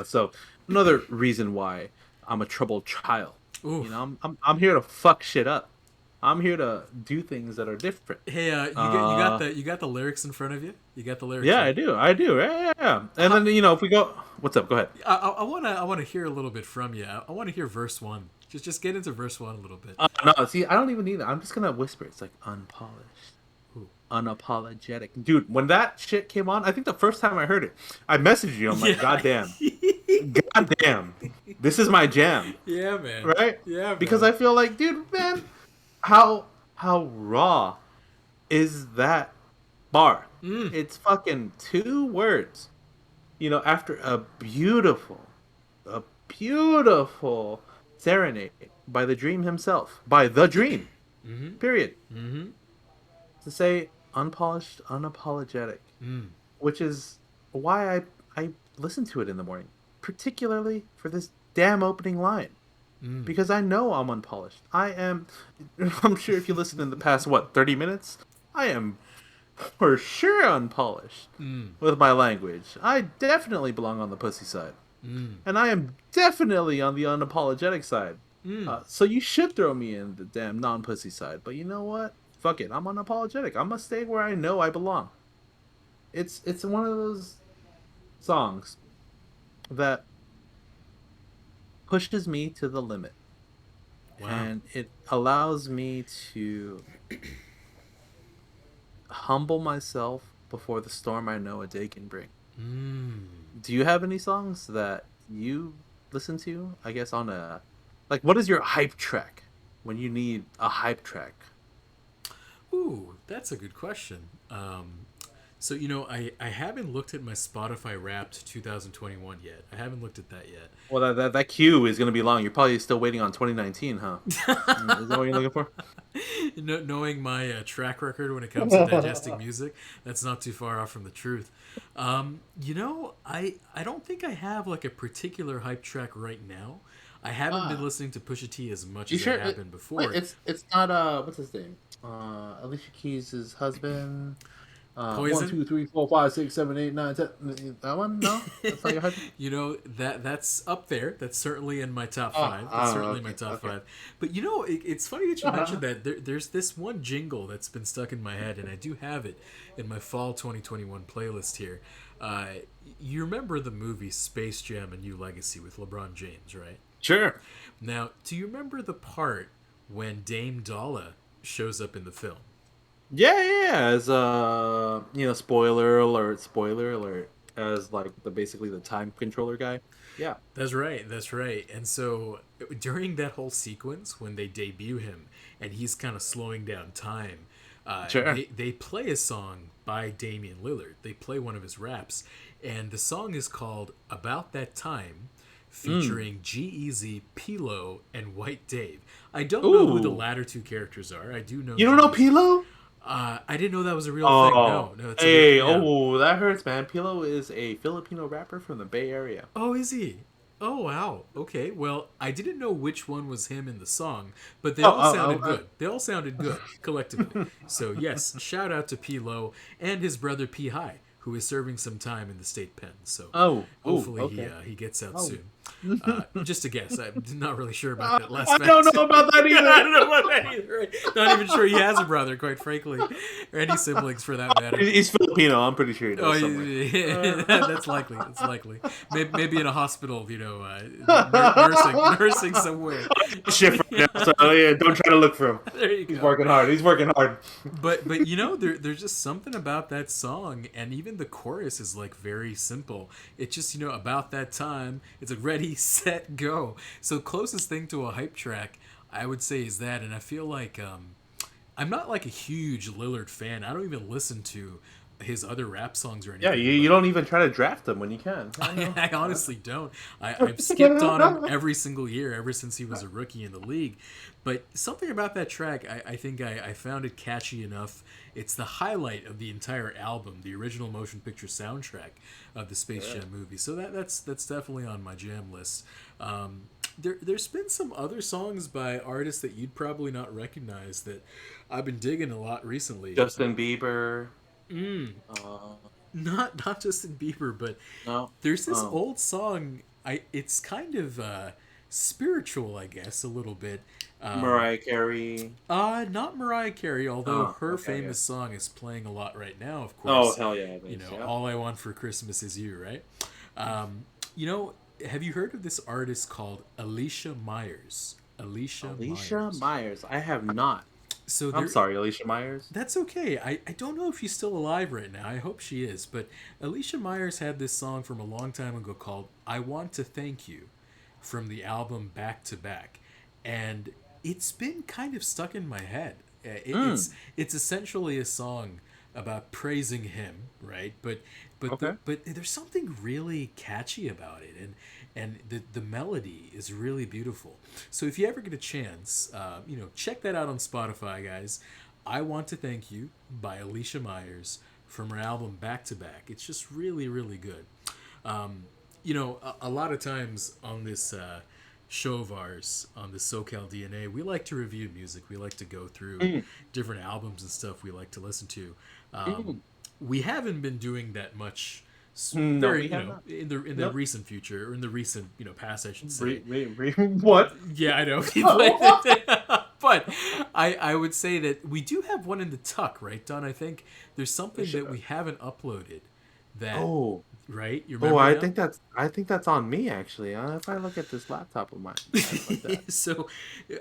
So another reason why I'm a troubled child. Oof. I'm here to fuck shit up. I'm here to do things that are different. Hey, you got the lyrics in front of you. You got the lyrics. Yeah, right? I do. Yeah. And then if we go, what's up? Go ahead. I wanna hear a little bit from you. I want to hear verse 1. Just get into verse 1 a little bit. No, see, I don't even need it. I'm just gonna whisper. It's like unpolished. Ooh. Unapologetic. Dude, when that shit came on, I think the first time I heard it, I messaged you. I'm like, God damn. God damn. This is my jam. Yeah, man. Right? Yeah, Because man. I feel like, dude, man, how raw is that bar? Mm. It's fucking 2 words. After a beautiful serenade by the Dream himself, by the Dream. Mm-hmm. Period. Mm-hmm. To say unpolished, unapologetic, Mm. which is why I listen to it in the morning, particularly for this damn opening line. Mm. Because I know I'm unpolished. I'm sure if you listen in the past, 30 minutes, I am for sure unpolished Mm. with my language. I definitely belong on the pussy side. Mm. And I am definitely on the unapologetic side. Mm. So you should throw me in the damn non-pussy side. But you know what? Fuck it. I'm unapologetic. I'm gonna stay where I know I belong. It's one of those songs that pushes me to the limit. Wow. And it allows me to humble myself before the storm I know a day can bring. Mm. Do you have any songs that you listen to? I guess on a what is your hype track when you need a hype track? Ooh, that's a good question. So I haven't looked at my Spotify Wrapped 2021 yet. I haven't looked at that yet. Well, that queue is going to be long. You're probably still waiting on 2019, huh? Is that what you're looking for? Knowing my track record when it comes to digesting music, that's not too far off from the truth. I don't think I have like a particular hype track right now. I haven't been listening to Pusha T as much as I have been before. Wait, it's not what's his name? Alicia Keys' husband. Poison? 1, 2, 3, 4, 5, 6, 7, 8, 9, 10. That one? No, that's not your hype. That's up there. That's certainly in my top five. That's certainly in my top five. But it's funny that you mentioned that. There's this one jingle that's been stuck in my head, and I do have it in my fall 2021 playlist here. You remember the movie Space Jam: A New Legacy with LeBron James, right? Sure. Now, do you remember the part when Dame Dolla shows up in the film? Yeah. As spoiler alert. As basically the time controller guy. Yeah. That's right. That's right. And so during that whole sequence, when they debut him and he's kind of slowing down time, Sure. they play a song by Damian Lillard. They play one of his raps, and the song is called "About That Time," featuring G-Eazy, P-Lo, and White Dave. I don't know who the latter two characters are. I do know. You don't know P-Lo? I didn't know that was a real thing. No, it's that hurts, man. P-Lo is a Filipino rapper from the Bay Area. Oh, is he? Oh, wow. Okay. Well, I didn't know which one was him in the song, but they all sounded good. They all sounded good collectively. So yes, shout out to P-Lo and his brother P-High, who is serving some time in the state pen. So hopefully he gets out soon. Just a guess. I'm not really sure about that last fact. I don't know about that either. I don't know about that either. Not even sure he has a brother, quite frankly, or any siblings for that matter. He's Filipino. I'm pretty sure he does. Yeah, that's likely. That's likely. Maybe in a hospital, nursing somewhere. Shift right now, so don't try to look for him. There you go. He's working hard. But there's just something about that song, and even the chorus is very simple. It's just about that time. It's ready, set, go. So closest thing to a hype track, I would say, is that. And I feel like I'm not a huge Lillard fan. I don't even listen to his other rap songs or anything. Yeah, you don't even try to draft them when you can. I honestly don't. I've skipped on him every single year ever since he was a rookie in the league. But something about that track, I think I found it catchy enough. It's the highlight of the entire album, the original motion picture soundtrack of the Space Jam movie. So that's definitely on my jam list. There's been some other songs by artists that you'd probably not recognize that I've been digging a lot recently. Justin Bieber. Not Justin Bieber, but there's this old song. It's kind of spiritual, I guess, a little bit. Mariah Carey. Not Mariah Carey, although her famous song is playing a lot right now, of course. Oh, hell yeah. All I Want for Christmas Is You, right? Have you heard of this artist called Alicia Myers? Alicia Myers. I have not. So I'm sorry, Alicia Myers. That's okay. I don't know if she's still alive right now. I hope she is. But Alicia Myers had this song from a long time ago called I Want to Thank You from the album Back to Back. And it's been kind of stuck in my head. It's essentially a song about praising him, right? But there's something really catchy about it, and the melody is really beautiful. So if you ever get a chance, check that out on Spotify, guys. I Want to Thank You by Alicia Myers from her album Back to Back. It's just really, really good. A lot of times on this show of ours, on the SoCal DNA, we like to review music. We like to go through different albums and stuff we like to listen to. We haven't been doing that much. In the recent future, or in the recent past, I should say. What? Yeah, I know. But I would say that we do have one in the tuck, right, Don? I think there's something that we haven't uploaded. Right? You remember? I think that's on me actually. If I look at this laptop of mine. So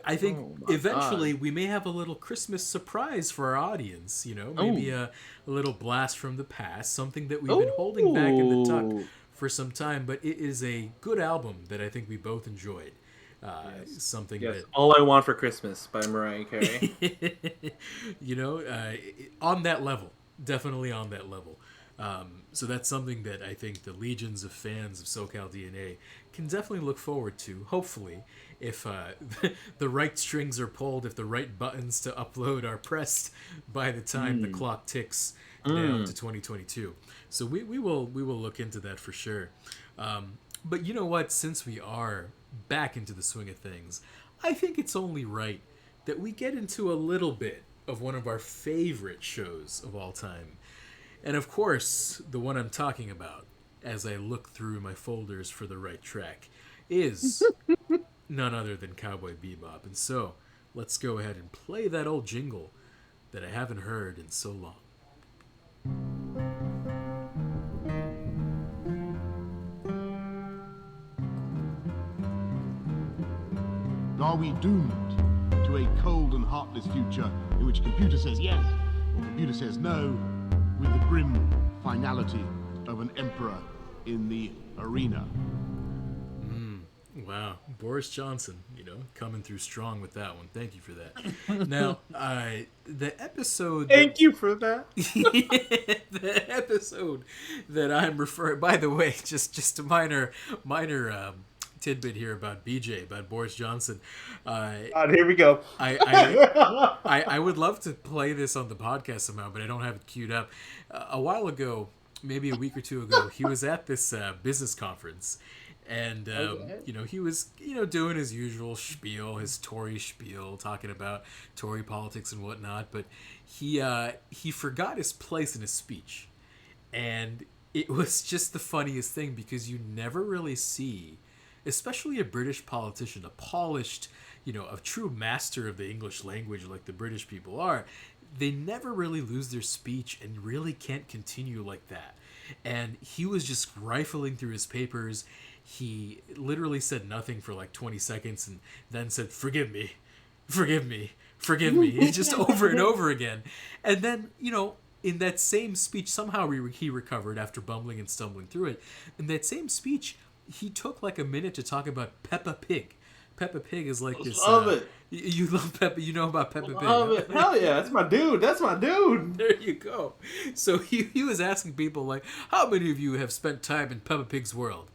I think eventually we may have a little Christmas surprise for our audience, maybe a little blast from the past, something that we've been holding back in the tuck for some time, but it is a good album that I think we both enjoyed. Something that All I Want for Christmas by Mariah Carey. On that level, definitely on that level. So that's something that I think the legions of fans of SoCal DNA can definitely look forward to. Hopefully, if the right strings are pulled, if the right buttons to upload are pressed by the time the clock ticks down to 2022. So we will look into that for sure. But you know what? Since we are back into the swing of things, I think it's only right that we get into a little bit of one of our favorite shows of all time. And of course, the one I'm talking about, as I look through my folders for the right track, is none other than Cowboy Bebop. And so, let's go ahead and play that old jingle that I haven't heard in so long. Are we doomed to a cold and heartless future in which computer says yes or computer says no, with the grim finality of an emperor in the arena? Wow, Boris Johnson, coming through strong with that one. Thank you for that. Now, the episode... Thank you for that. The episode that I'm referring... By the way, just a minor tidbit here about BJ, about Boris Johnson. Here we go. I would love to play this on the podcast somehow, but I don't have it queued up. A while ago, maybe a week or two ago, he was at this business conference, and he was doing his usual spiel, his Tory spiel, talking about Tory politics and whatnot. But he forgot his place in his speech, and it was just the funniest thing because you never really see, especially a British politician, a polished, a true master of the English language like the British people are, they never really lose their speech and really can't continue like that. And he was just rifling through his papers. He literally said nothing for like 20 seconds and then said, "Forgive me, forgive me, forgive me," just over and over again. And then, in that same speech, somehow he recovered after bumbling and stumbling through it. In that same speech, he took like a minute to talk about Peppa Pig. Peppa Pig is like this. Love it. You love Peppa. You know about Peppa Pig. Love it. Hell yeah, that's my dude. That's my dude. There you go. So he was asking people like, how many of you have spent time in Peppa Pig's world?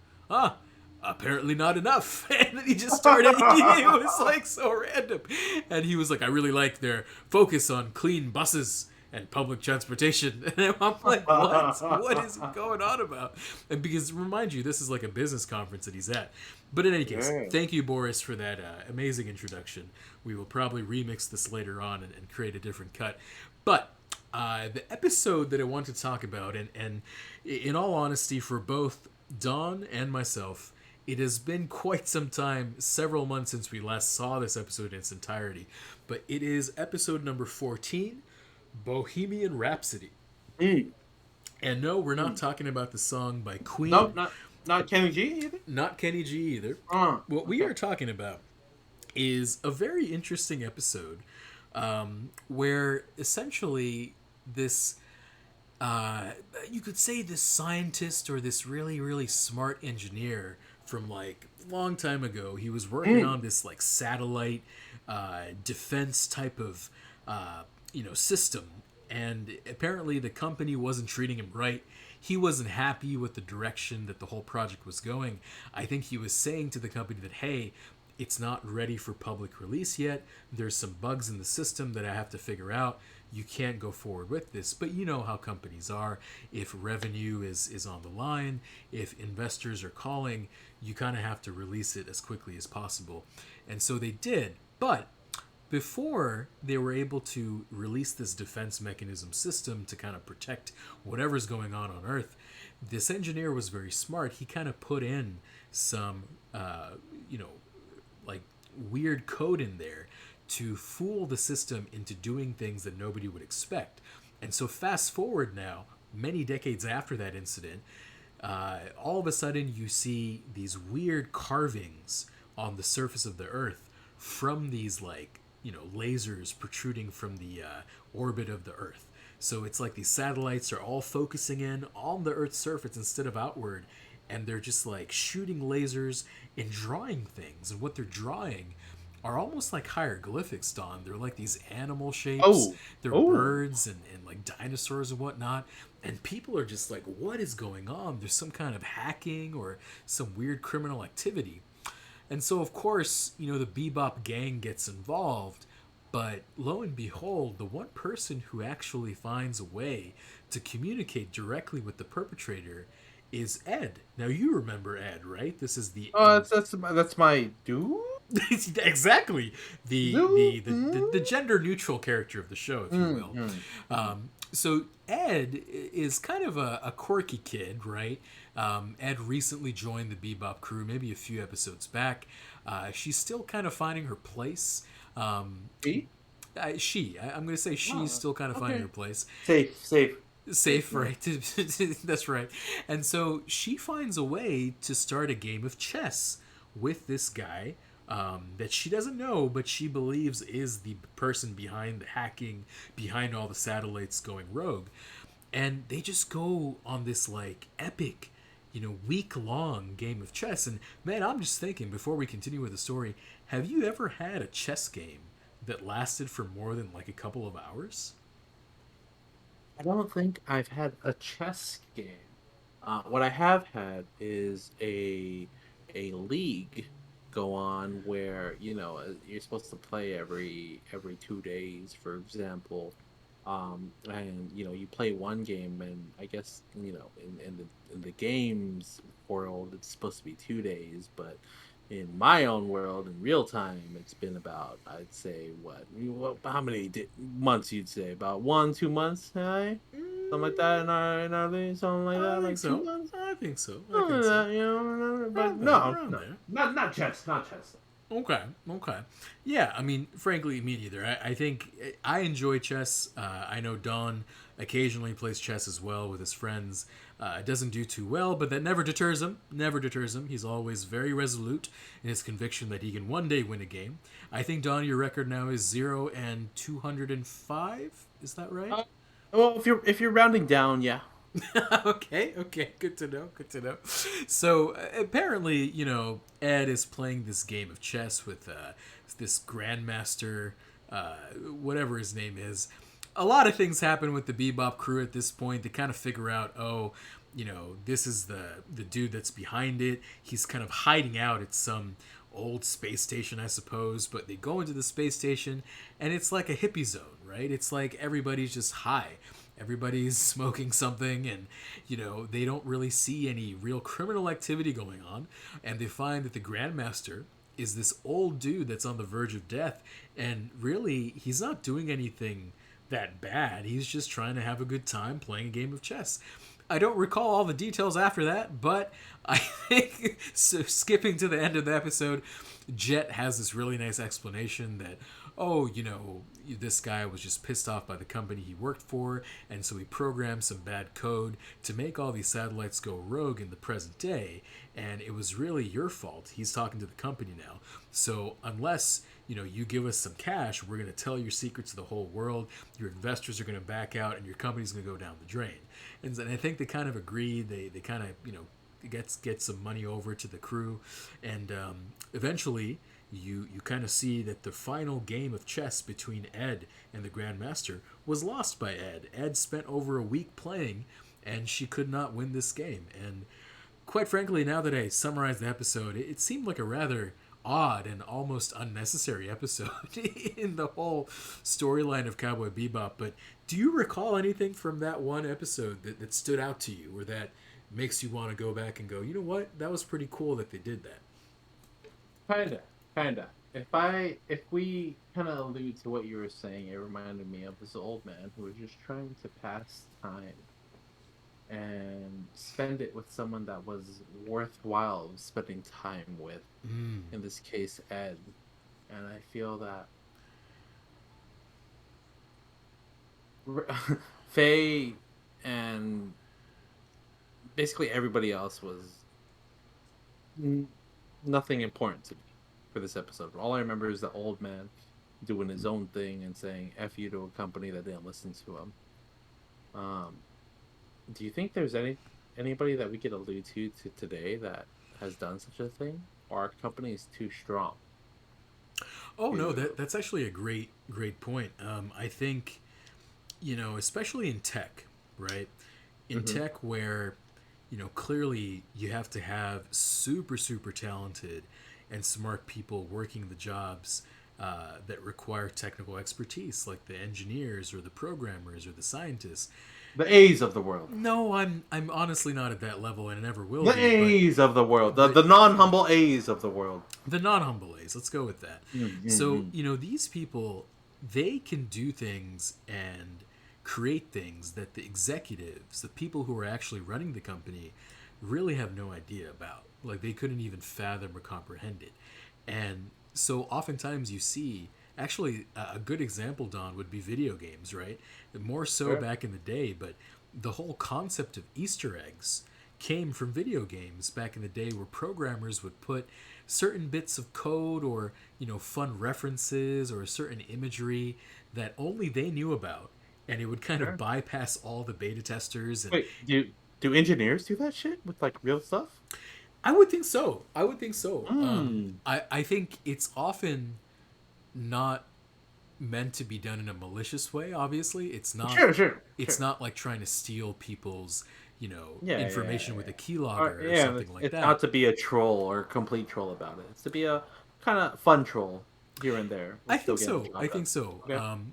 Apparently not enough. And then he just started. It was like so random. And he was like, I really like their focus on clean buses and public transportation. And I'm like, what is he going on about? And because, remind you, this is like a business conference that he's at. But in any case, thank you, Boris, for that amazing introduction. We will probably remix this later on and create a different cut. But the episode that I want to talk about, and in all honesty, for both Don and myself, it has been quite some time, several months since we last saw this episode in its entirety. But it is episode number 14, Bohemian Rhapsody. And no, we're not talking about the song by Queen. Nope, not Kenny G either? Not Kenny G either. What we are talking about is a very interesting episode where essentially this, you could say this scientist or this really, really smart engineer from like a long time ago, he was working on this like satellite defense type of, system. And apparently the company wasn't treating him right. He wasn't happy with the direction that the whole project was going. I think he was saying to the company that, hey, it's not ready for public release yet. There's some bugs in the system that I have to figure out. You can't go forward with this. But you know how companies are. If revenue is on the line, if investors are calling, you kind of have to release it as quickly as possible. And so they did. But before they were able to release this defense mechanism system to kind of protect whatever's going on Earth, this engineer was very smart. He kind of put in some, like weird code in there to fool the system into doing things that nobody would expect. And so fast forward now, many decades after that incident, all of a sudden you see these weird carvings on the surface of the Earth from these like, lasers protruding from the orbit of the Earth. So it's like these satellites are all focusing in on the Earth's surface instead of outward, and they're just like shooting lasers and drawing things. And what they're drawing are almost like hieroglyphics, Don. They're like these animal shapes. They're birds and like dinosaurs and whatnot. And people are just like, what is going on? There's some kind of hacking or some weird criminal activity. And so, of course, the Bebop gang gets involved, but lo and behold, the one person who actually finds a way to communicate directly with the perpetrator is Ed. Now, you remember Ed, right? This is the... that's my dude? Exactly. The gender-neutral character of the show, if you will. So Ed is kind of a quirky kid, right? Ed recently joined the Bebop crew, maybe a few episodes back. She's still kind of finding her place. I'm going to say she's still kind of finding her place. Safe, right? That's right. And so she finds a way to start a game of chess with this guy that she doesn't know, but she believes is the person behind the hacking, behind all the satellites going rogue. And they just go on this like epic, week-long game of chess. And man, I'm just thinking, before we continue with the story, have you ever had a chess game that lasted for more than like a couple of hours? I don't think I've had a chess game. What I have had is a league go on where you're supposed to play every 2 days, for example, and you play one game, and I guess in the games world it's supposed to be 2 days, but in my own world in real time it's been about, I'd say, how many months you'd say, about 1-2 months, right? Something like that in our league, something like that, like so. 2 months. I think so. But not chess. Okay. Yeah, I mean, frankly, me neither. I think I enjoy chess. I know Don occasionally plays chess as well with his friends. Doesn't do too well, but that never deters him. He's always very resolute in his conviction that he can one day win a game. I think, Don, your record now is 0-205. Is that right? Well, if you're rounding down, yeah. Okay, good to know. So apparently, Ed is playing this game of chess with this grandmaster, whatever his name is. A lot of things happen with the Bebop crew at this point. They kind of figure out, this is the dude that's behind it. He's kind of hiding out at some old space station, I suppose. But they go into the space station, and it's like a hippie zone, right? It's like everybody's just high. Everybody's smoking something, and they don't really see any real criminal activity going on. And they find that the grandmaster is this old dude that's on the verge of death, and really he's not doing anything that bad. He's just trying to have a good time playing a game of chess. I don't recall all the details after that, but I think, so skipping to the end of the episode, Jet has this really nice explanation that, this guy was just pissed off by the company he worked for, and so he programmed some bad code to make all these satellites go rogue in the present day, and it was really your fault. He's talking to the company now. So unless you give us some cash, we're going to tell your secrets to the whole world. Your investors are going to back out, and your company's going to go down the drain. And I think they kind of agreed. They kind of get some money over to the crew, and eventually you kind of see that the final game of chess between Ed and the Grandmaster was lost by Ed. Ed spent over a week playing, and she could not win this game. And quite frankly, now that I summarized the episode, it seemed like a rather odd and almost unnecessary episode in the whole storyline of Cowboy Bebop. But do you recall anything from that one episode that stood out to you, or that makes you want to go back and go, you know what, that was pretty cool that they did that? Kinda. If we kind of allude to what you were saying, it reminded me of this old man who was just trying to pass time and spend it with someone that was worthwhile spending time with. In this case, Ed. And I feel that Faye and basically everybody else was nothing important to me for this episode. All I remember is the old man doing his own thing and saying F you to a company that didn't listen to him. Do you think there's anybody that we could allude to today that has done such a thing? Or our company is too strong? Oh, no, that's actually a great point. I think, especially in tech, right? In tech where, clearly you have to have super, super talented and smart people working the jobs that require technical expertise, like the engineers or the programmers or the scientists. The A's of the world. No, I'm honestly not at that level, and I never will be. The A's of the world. The non-humble A's of the world. The non-humble A's. Let's go with that. So, these people, they can do things and create things that the executives, the people who are actually running the company, really have no idea about. Like, they couldn't even fathom or comprehend it. And so oftentimes you see, actually a good example, Don, would be video games, right? More so back in the day, but the whole concept of Easter eggs came from video games back in the day, where programmers would put certain bits of code or, fun references or certain imagery that only they knew about, and it would kind of bypass all the beta testers. And wait, do engineers do that shit with like real stuff? I would think so. I think it's often not meant to be done in a malicious way. Obviously, it's not. It's not like trying to steal people's, information with a keylogger or something like that. It's not to be a troll or a complete troll about it. It's to be a kind of fun troll here and there. I think so. Okay.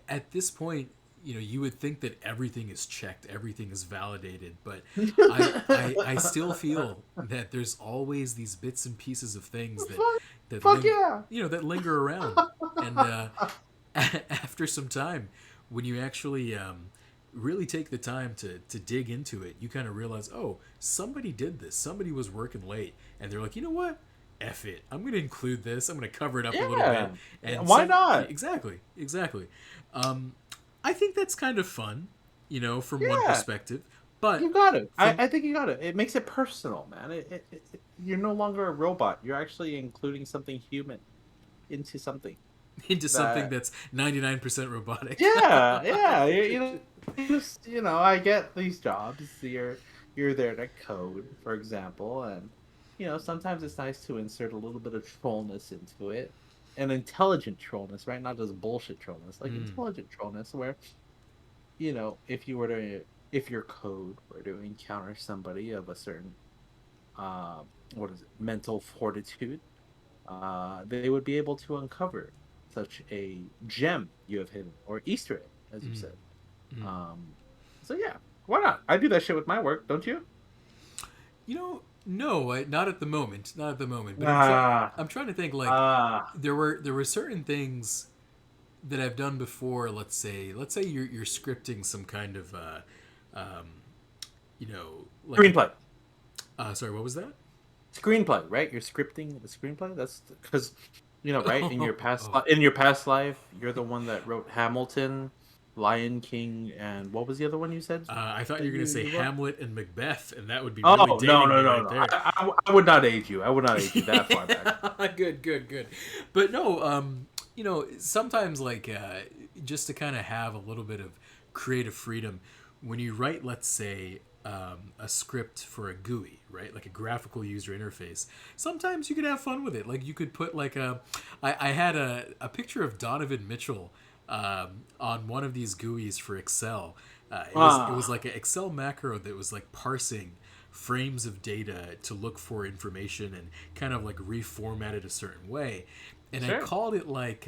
At this point, you would think that everything is checked, everything is validated, but I still feel that there's always these bits and pieces of things that linger around. And after some time, when you actually really take the time to dig into it, you kind of realize, oh, somebody did this. Somebody was working late, and they're like, you know what? F it. I'm going to include this. I'm going to cover it up a little bit. And why not? Exactly. I think that's kind of fun, from one perspective. But you got it. I think you got it. It makes it personal, man. You're no longer a robot. You're actually including something human into something. Something that's 99% robotic. Yeah. I get these jobs. You're there to code, for example, and sometimes it's nice to insert a little bit of trollness into it. An intelligent trollness, right? Not just bullshit trollness, like intelligent trollness, where, if your code were to encounter somebody of a certain, mental fortitude, they would be able to uncover such a gem you have hidden, or Easter egg, as you said. So yeah, why not? I do that shit with my work, don't you? No, not at the moment. But I'm trying to think. There were certain things that I've done before. Let's say you're scripting some kind of, screenplay. Sorry, what was that? Screenplay, right? You're scripting the screenplay. That's because, right? In your past life, you're the one that wrote Hamilton, Lion King, and what was the other one you said? I thought you were going to say Hamlet and Macbeth, and that would be Oh, really dating me right no. there. I would not age you. I would not age you that far back. Good. But no, you know, sometimes like just to kind of have a little bit of creative freedom when you write, let's say, a script for a GUI, right? Like a graphical user interface. Sometimes you could have fun with it. Like you could put like I had a picture of Donovan Mitchell on one of these GUIs for Excel. It was like an Excel macro that was like parsing frames of data to look for information and kind of like reformat it a certain way. And I called it like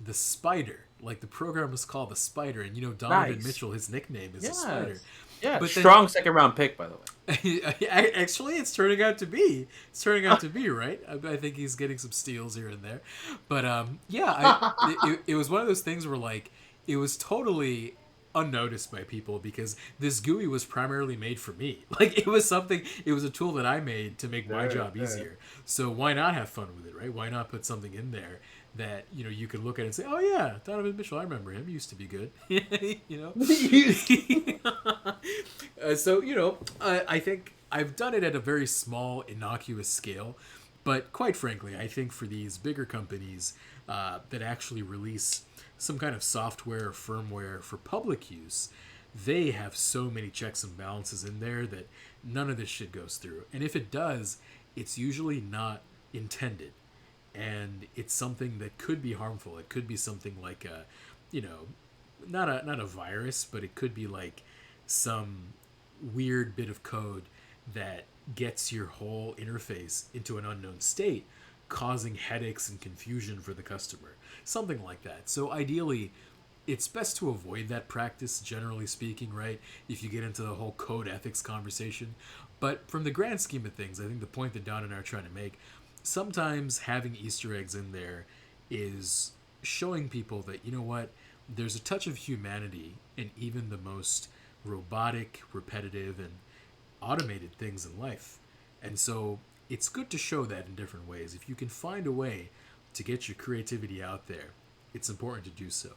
the Spider. Like the program was called the Spider, and you know Donovan Mitchell, his nickname is the Spider. Yeah, but strong second round pick, by the way. Actually, it's turning out to be. It's turning out to be, right? I think he's getting some steals here and there. But it was one of those things where like it was totally unnoticed by people because this GUI was primarily made for me. Like it was a tool that I made to make my job easier. So why not have fun with it, right? Why not put something in there that, you know, you could look at it and say, oh yeah, Donovan Mitchell, I remember him. He used to be good. You know? So, you know, I think I've done it at a very small, innocuous scale. But quite frankly, I think for these bigger companies that actually release some kind of software or firmware for public use, they have so many checks and balances in there that none of this shit goes through. And if it does, it's usually not intended. And it's something that could be harmful. It could be something like a, you know, not a virus, but it could be like some weird bit of code that gets your whole interface into an unknown state, causing headaches and confusion for the customer. Something like that. So ideally, it's best to avoid that practice, generally speaking, right? If you get into the whole code ethics conversation. But from the grand scheme of things, I think the point that Don and I are trying to make, sometimes having Easter eggs in there is showing people that, you know what, there's a touch of humanity in even the most robotic, repetitive, and automated things in life. And so it's good to show that in different ways. If you can find a way to get your creativity out there, it's important to do so.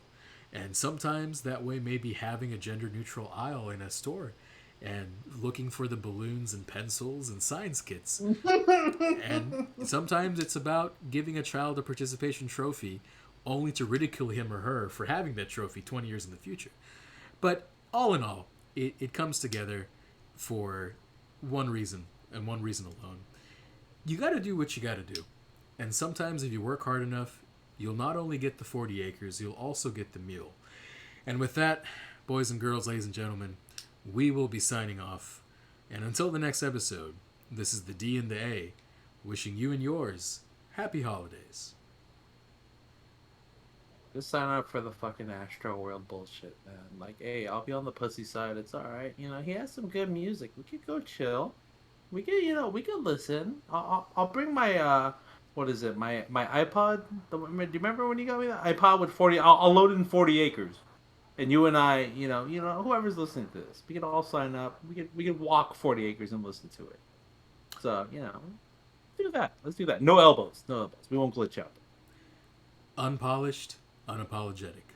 And sometimes that way may be having a gender-neutral aisle in a store and looking for the balloons and pencils and science kits. And sometimes it's about giving a child a participation trophy only to ridicule him or her for having that trophy 20 years in the future. But all in all, it comes together for one reason and one reason alone. You got to do what you got to do. And sometimes if you work hard enough, you'll not only get the 40 acres, you'll also get the mule. And with that, boys and girls, ladies and gentlemen, we will be signing off. And until the next episode, this is the D and the A, wishing you and yours happy holidays. Just sign up for the fucking Astroworld bullshit, man. Like, hey, I'll be on the pussy side. It's all right. You know, he has some good music. We could go chill. We could, you know, we could listen. I'll bring my what is it? My iPod. Do you remember when you got me that iPod with 40? I'll load in 40 acres, and you and I, you know, whoever's listening to this, we can all sign up. We can walk 40 acres and listen to it. So you know, do that. Let's do that. No elbows. No elbows. We won't glitch out. Unpolished, unapologetic.